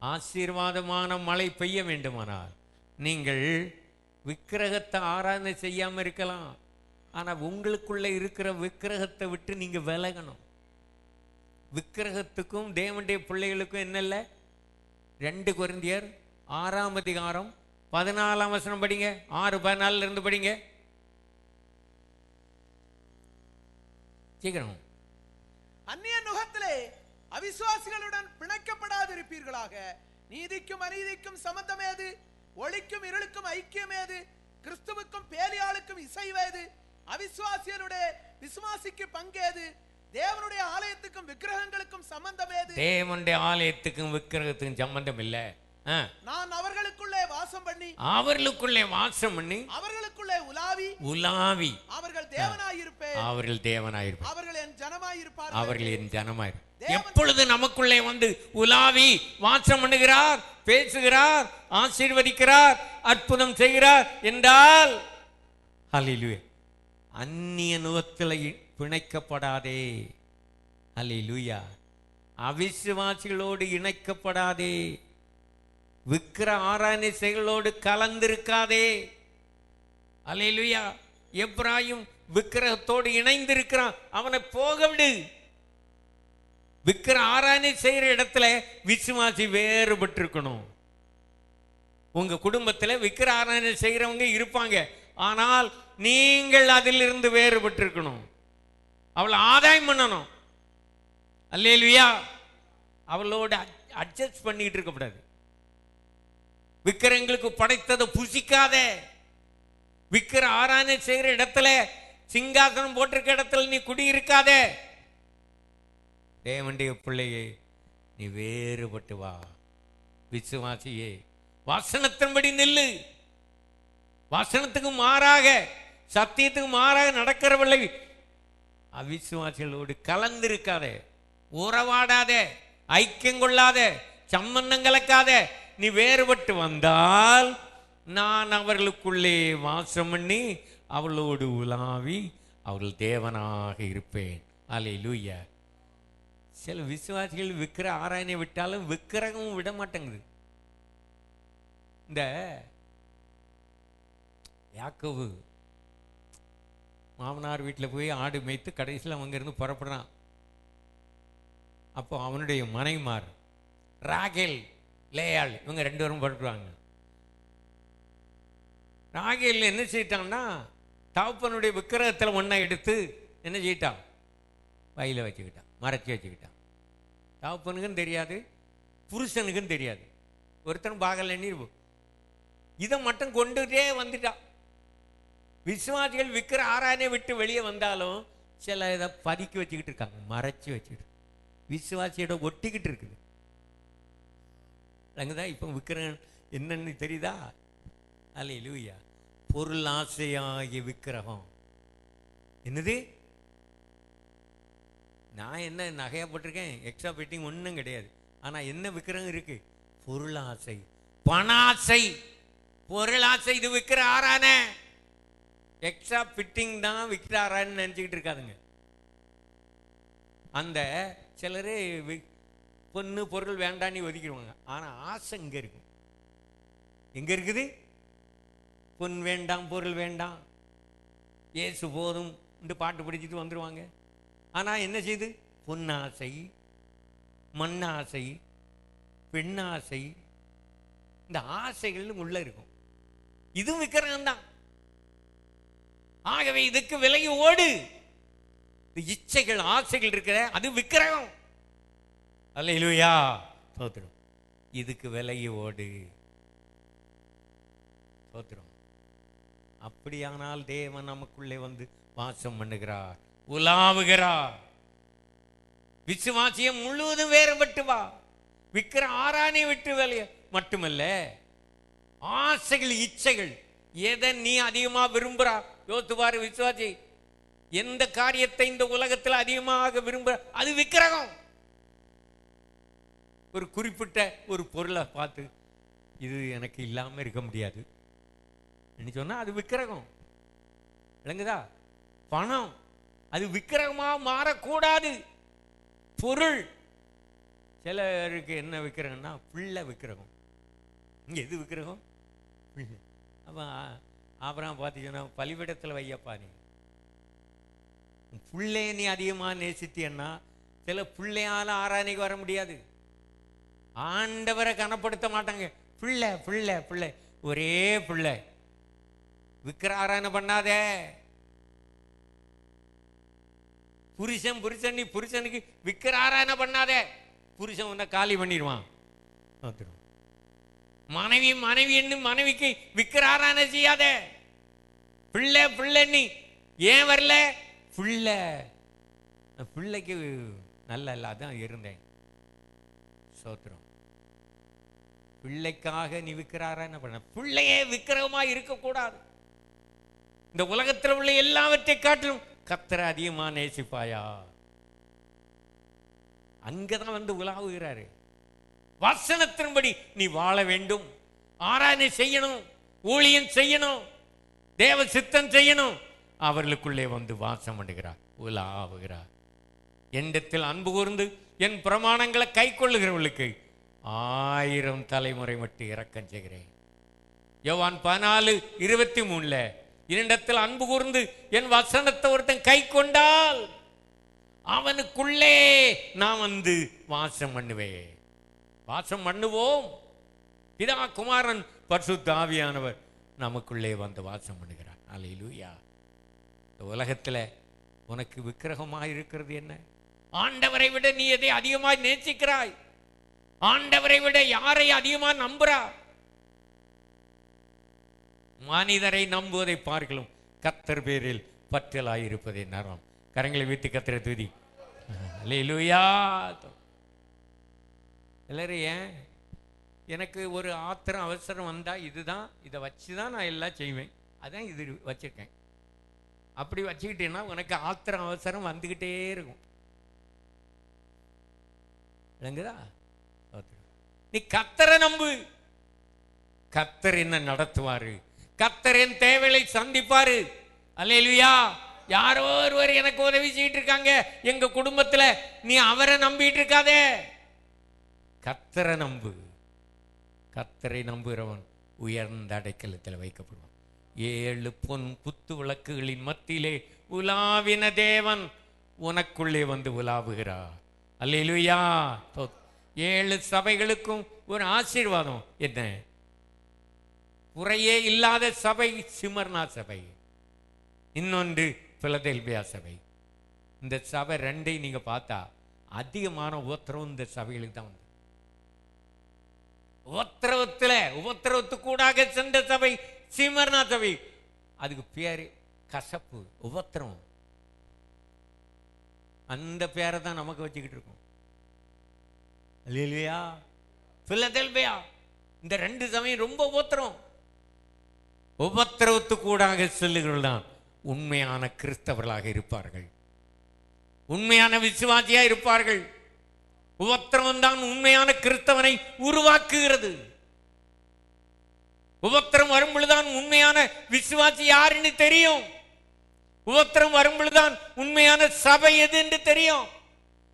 ஆசீர்வாதமான மழை பெய்ய வேண்டுமானால், நீங்கள் விக்கிரகத்தை ஆராதனை செய்யாமல் இருக்கலாம். ஆனால் உங்களுக்குள்ள இருக்கிற விக்கிரகத்தை விட்டு நீங்க விலகணும். விக்கிரகத்துக்கும் தேவனுடைய பிள்ளைகளுக்கும் என்னல்ல? 2 கொரிந்தியர் 6ஆம் அதிகாரம் 14ஆம் வசனம் படிங்க. 6:14 இருந்து படிங்க சீக்கிரம். அந்நிய நுகத்திலே அவிசுவாசிகளுடன் பிணைக்கப்படாதிருப்பீர்களாக. நீதிக்கும் அநீதிக்கும் சம்பந்தம் ஏது? ஒளிக்கும் இருளுக்கும் ஐக்கியம் ஏது? கிறிஸ்துவுக்கும் பேலியாளுக்கும் இசைவேது? அவிசுவாசியருடைய விசுவாசிக்கு பங்கேது? தேவனுடைய ஆலயத்துக்கும் விக்கிரகங்களுக்கும் சம்பந்தம் ஏது? தேவனுடைய ஆலயத்துக்கும் விக்கிரகத்துக்கும் சம்பந்தம் இல்லை. நான் அவர்களுக்குள்ளே வாசம் பண்ணி, அவர்களுக்குள்ளே வாசம் பண்ணி, அவர்களுக்குள்ளே உலாவி, உலாவி அவர்கள் தேவனாயிருப்பேன், அவர்கள் தேவனாயிருப்பேன், அவர்கள் என் ஜனமாயிருப்பார்கள், அவர்கள் என் ஜனமாயிருப்பார்கள். எப்பொழுது நமக்குள்ளே வந்து உலாவி வாசம் பண்ணுகிறார், பேசுகிறார், ஆசீர்வதிக்கிறார், அற்புதம் செய்கிறார் என்றால், ஹல்லேலூயா, அந்நிய நுகத்தில் பிணைக்கப்படாதே. ஹல்லேலூயா. அவிசுவாசிகளோடு இணைக்கப்படாதே. விக்கிர ஆராதனை செயலோடு கலந்திருக்காதே. ஹல்லேலூயா. எப்ராயிம் விக்கிரகத்தோடு இணைந்து இருக்கிறான், அவனை போக விடு. விக்கிர ஆராதனை செய்யற இடத்துல விசுவாசி வேறுபட்டு இருக்கணும். உங்க குடும்பத்தில் விக்கிர ஆராதனை செய்யறவங்க இருப்பாங்க, ஆனால் நீங்கள் அதிலிருந்து வேறுபட்டு இருக்கணும். அவளை ஆதாயம் பண்ணணும். அல்லேலூயா. அவளோட அட்ஜஸ்ட் பண்ணிட்டு இருக்க கூடாது. விக்கிரங்களுக்கு படைத்ததை புசிக்காத. விக்கிர ஆராதனை செய்யற இடத்துல, சிங்காசனம் போட்டிருக்க இடத்துல நீ குடியிருக்காத. தேவனுடைய பிள்ளையே, நீ வேறுபட்டு வா. விசுவாசியே, வசனத்தின்படி நில்லு. வசனத்துக்கு மாறாக, சத்தியத்துக்கு மாறாக நடக்கிறவளை அவிசுவாசிகளோடு கலந்திருக்காத, உறவாடாத, ஐக்கியம் கொள்ளாத, சம்பந்தம் கலக்காத. நீ வேறுபட்டு வந்தால் நான் அவர்களுக்குள்ளே வாசம் பண்ணி அவளோடு உலாவி அவர்கள் தேவனாக இருப்பேன். அல்லேலூயா. சில விசுவாசிகள் விக்கிர ஆராயனை விட்டாலும் விக்கிரகமும் விட மாட்டேங்குது. இந்த யாக்கோபு மாமனார் வீட்டில் போய் ஆடு மேய்த்து கடைசியில் அங்கிருந்து புறப்படுறான். அப்போ அவனுடைய மனைவிமார் ராகேல், லேயாள், இவங்க 2 பேரும் புறப்படுவாங்க. ராகேல் என்ன செய்யிட்டான்னா, தகப்பனுடைய விக்கிரகத்தில் ஒன்றை எடுத்து என்ன செய்யிட்டான், வயலில் வச்சுக்கிட்டான், மறைச்சி வச்சுக்கிட்டான். தகப்பனுக்கும் தெரியாது, புருஷனுக்கும் தெரியாது. ஒருத்தன் பாகல் நீர் இதை மட்டும் கொண்டுட்டே வந்துட்டான். விசுவாசிகள் விக்கிர ஆராதனை விட்டு வெளியே வந்தாலும் சில இதை பதுக்கி வச்சுக்கிட்டு இருக்காங்க, மறைச்சி வச்சுக்கிட்டு, விசுவாசியோட ஒட்டிக்கிட்டு இருக்குது. அங்கதான் இப்போ விக்கிரகம் என்னன்னு தெரியுதா? அல்லேலூயா. பொருள் ஆசையாகிய விக்கிரகம். என்னது? நான் என்ன நகையா போட்டிருக்கேன், எக்ஸ்ட்ரா ஃபிட்டிங் ஒன்றும் கிடையாது. ஆனால் என்ன விக்கிரகம் இருக்கு? பொருள் ஆசை, பண ஆசை, பொருள் ஆசை. இது விக்கிர ஆராதனை. எக்ஸ்ட்ரா ஃபிட்டிங் தான் விக்கிர ஆராதனை நினச்சிக்கிட்டு இருக்காதுங்க. அந்த சிலரே பொண்ணு பொருள் வேண்டான்னு ஒதுக்கிடுவாங்க. ஆனால் ஆசை இங்கே இருக்கு. எங்கே இருக்குது? பொன் வேண்டாம், பொருள் வேண்டாம், ஏசு போதும் பாட்டு பிடிச்சிட்டு வந்துடுவாங்க. ஆனால் என்ன செய்யுது? பொன்னாசை, மண்ணாசை, பெண்ணாசை, இந்த ஆசைகள் உள்ள இருக்கும். இதுவும் விக்கிரகம் தான். ஆகவே இதுக்கு விலகி ஓடு. இச்சைகள், ஆசைகள் இருக்கிற அது விக்கிரகம். அல்லேலூயா. ஸ்தோத்திரம். இதுக்கு விலகி ஓடு. ஸ்தோத்திரம். அப்படியானால் தேவன் நமக்குள்ளே வந்து வாசம் பண்ணுகிறார், உலாவுகிறார். விசுவாசியம் முழுவதும் வேறுபட்டு வா. விக்கிர ஆராதனை விட்டு வேலைய மட்டுமல்ல, ஆசைகள், இச்சைகள், எதை நீ அதிகமா விரும்புறா யோசித்து பாரு. விசுவாசி எந்த காரியத்தை இந்த உலகத்தில் அதிகமாக விரும்புற அது விக்கிரகம். ஒரு குறிப்பிட்ட ஒரு பொருளை பார்த்து இது எனக்கு இல்லாம இருக்க முடியாது சொன்னா அது விக்கிரகம். விளங்குதா? பணம் அது விக்கிரகமா மாறக்கூடாது. பொருள், சிலருக்கு என்ன விக்கிரகம்னா பிள்ளை விக்கிரகம். இங்க எது விக்கிரகம்? பிள்ளை. அப்ப அப்புறம் பார்த்தீங்கன்னா பலிபீடத்தில் வையப்பா, நீ பிள்ளைய நீ அதிகமாக நேசித்தியன்னா சில பிள்ளையால ஆராதனைக்கு வர முடியாது. ஆண்டவரை கனப்படுத்த மாட்டாங்க. பிள்ளை பிள்ளை பிள்ளை, ஒரே பிள்ளை. விக்கிர ஆராதனை பண்ணாதே. புருஷன் புருஷன், நீ புருஷனுக்கு விக்கிர ஆராதனை பண்ணாதே. புருஷன் உன்னை காலி பண்ணிடுவான். மனைவி மனைவி என்று மனைவிக்கு விக்கிர ஆராதனை செய்யாத. பிள்ளை பிள்ளை, நீ ஏன் வரல? பிள்ளை பிள்ளைக்கு நல்ல இல்லாதான் இருந்தேன். சோத்திரம். பிள்ளைக்காக நீ விக்கிர ஆராதனை பண்ண. பிள்ளையே விக்கிரகமா இருக்கக்கூடாது. இந்த உலகத்தில் உள்ள எல்லாவற்றை காட்டிலும் கர்த்தரை அதிகமா நேசிப்பாயா? அங்கதான் வந்து உலாவுகிறாரு. வசனத்தின்படி நீ வாழ வேண்டும், ஆராதனை செய்யணும், ஊழியம் செய்யணும், தேவ சித்தம் செய்யணும். அவர்களுக்குள்ளே வந்து வாசம் பண்ணுகிறார், உலாவுகிறார். என்னிடத்தில் அன்பு கூர்ந்து என் பிரமாணங்களை கை கொள்ளுகிறவர்களுக்கு 1000 தலைமுறை மட்டும் இரக்கம் செய்கிறேன். யோவான் 14:23 என்னிடத்தில் அன்பு கூர்ந்து என் வசனத்தை ஒருத்தன் கை கொண்டால் அவனுக்குள்ளே நான் வந்து வாசம் பண்ணுவேன். வாசம் பண்ணுவோம். பிதா, குமாரன், பரிசுத்த ஆவியானவர் நமக்குள்ளே வந்து வாசம் பண்ணுகிறார். அல்லேலூயா. இந்த உலகத்தில் உனக்கு விக்கிரகமாக இருக்கிறது என்ன? ஆண்டவரை விட நீ எதை அதிகமாய் நேசிக்கிறாய்? ஆண்டவரை விட யாரை அதிகமாக நம்புறா? மனிதரை நம்புவதை பார்க்கலாம் கர்த்தர் பேரில் பற்றலாயிருப்பதை நரம். கரங்களை வைத்து கர்த்தரை துதி. அல்லேலூயா. எல்லாரும் ஏன் எனக்கு ஒரு ஆத்திரம் அவசரம் வந்தால் இதுதான், இதை வச்சு தான் நான் எல்லாம் செய்வேன், அதான் இது வச்சுருக்கேன். அப்படி வச்சுக்கிட்டேன்னா உனக்கு ஆத்திரம் அவசரம் வந்துக்கிட்டே இருக்கும். விளங்குதா? நீ கர்த்தரை நம்பு. கர்த்தர் என்ன நடத்துவாரு, கர்த்தர் என் தேவையை சந்திப்பாரு. அல்லேலூயா. யாரோ ஒருவர் எனக்கு உதவி செய்யிட்டு இருக்காங்க எங்க குடும்பத்துல, நீ அவரை நம்பிட்டு இருக்காதே, கர்த்தரை நம்பு. கர்த்தரை நம்புகிறவன் உயர்ந்த அடைக்கலத்தில் வைக்கப்படுவான். 7 பொன் குத்து விளக்குகளின் மத்தியிலே உலாவின தேவன் உனக்குள்ளே வந்து உலாவுகிறார். அல்லேலூயா. 7 சபைகளுக்கும் ஒரு ஆசீர்வாதம் என்ன? குறையே இல்லாத சபை சிமர்னா சபை, இன்னொன்று பிலதெல்பியா சபை. இந்த சபை ரெண்டையும் நீங்க பார்த்தா அதிகமான உபத்திரவம் இந்த சபைகளுக்கு தான் வந்து. உபத்திரவத்துக்கூடாக சென்ற சபை சிமர்னா சபை. அதுக்கு பேரு கசப்பு, உபத்திரம். அந்த பேரை தான் நமக்கு வச்சுக்கிட்டு இருக்கோம். அல்லேலூயா. பிலதெல்பியா, இந்த 2 சபையும் ரொம்ப உபத்திரம். உபத்திரவத்துக்கூடாக செல்லுகள் தான் உண்மையான கிறிஸ்தவர்களாக இருப்பார்கள், உண்மையான விசுவாசியா இருப்பார்கள். உபத்திரவம் தான் உண்மையான கிறிஸ்தவனை உருவாக்குகிறது. உபத்திரம் வரும்பொழுதுதான் உண்மையான விசுவாசி யாருன்னு தெரியும். உபத்திரம் வரும்பொழுதுதான் உண்மையான சபை எது என்று தெரியும்.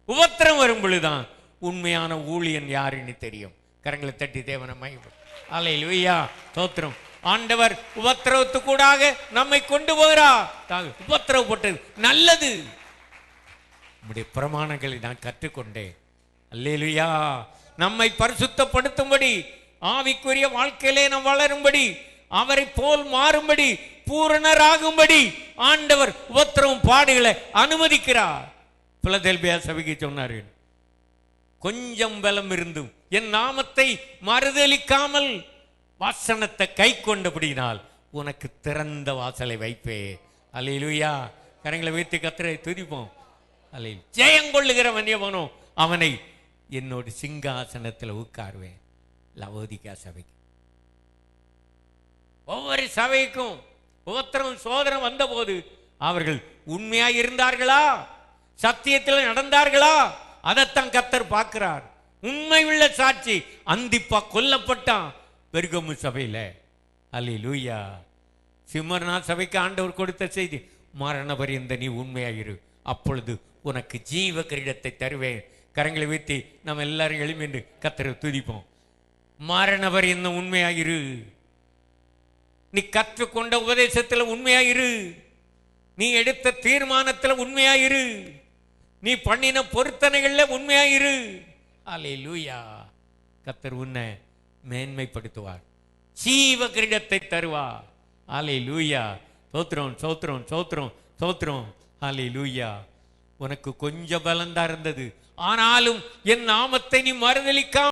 உபத்திரம் வரும்பொழுதுதான் உண்மையான ஊழியன் யாருன்னு தெரியும். கரங்களை தட்டி தேவனை மகிமை. அல்லேலூயா. ஸ்தோத்திரம். ஆண்டவர் உபத்திரவத்துக்கூடாக நம்மை கொண்டு போகிறார். உபத்திரவப்பட்டது நல்லது. நம்முடைய பிரமாணங்களை நான் கற்றுக்கொண்டேன். அல்லேலூயா. நம்மை பரிசுத்தப்படுத்தும்படி, ஆவிக்குரிய வாழ்க்கையிலே நாம் வளரும்படி, அவரை போல் மாறும்படி, பூரணராகும்படி ஆண்டவர் உபத்திரவம் பாடுகளை அனுமதிக்கிறார். பிலதெல்பியா சபைக்கு சொன்னார், கொஞ்சம் பலம் இருந்தும் என் நாமத்தை மறுதலிக்காமல் வாசனத்தை கை கொண்டபடினால் உனக்கு திறந்த வாசலை வைப்பே. அல்லேலூயா. கரங்களை வைத்து கர்த்தரை துதிப்போம். அல்லேலூயா. ஜெயங்கொள்ளுகிறவன் எவனோ அவனை என்னோட சிங்காசனத்தில் உட்காருவேன். லவோதிகா சபைக்கு, ஒவ்வொரு சபைக்கும் உபத்திரம் சோதனை வந்த போது அவர்கள் உண்மையாக இருந்தார்களா, சத்தியத்தில் நடந்தார்களா, அதைத்தான் கர்த்தர் பார்க்கிறார். உண்மை உள்ள சாட்சி. அந்திப்பா கொல்லப்பட்டான் பெர்கமு சபையில. அல்லேலூயா. சிமர்னா சபைக்கு ஆண்டவர் கொடுத்த செய்தி, மரண பரியந்த நீ உண்மையாயிரு, அப்பொழுது உனக்கு ஜீவ கிரீடத்தை தருவேன். கரங்களை வைத்து நம்ம எல்லாரும் எழுமின்று கர்த்தரை துதிப்போம். மரண பரியந்த உண்மையாயிரு. நீ கற்றுக்கொண்ட உபதேசத்தில் உண்மையாயிரு, நீ எடுத்த தீர்மானத்தில் உண்மையாயிரு, நீ பண்ணின பொருத்தனைகள்ல உண்மையாயிரு. அல்லேலூயா. கர்த்தர் உன்னை மேன்மைப்படுத்துவார், ஜீவ கிரீடத்தை தருவார். அல்லேலூயா. ஸ்தோத்திரம், ஸ்தோத்திரம், ஸ்தோத்திரம், ஸ்தோத்திரம். அல்லேலூயா. உனக்கு கொஞ்சம் பலந்தா இருந்தது, ஆனாலும் என் நாமத்தை நீ மறுதலிக்காம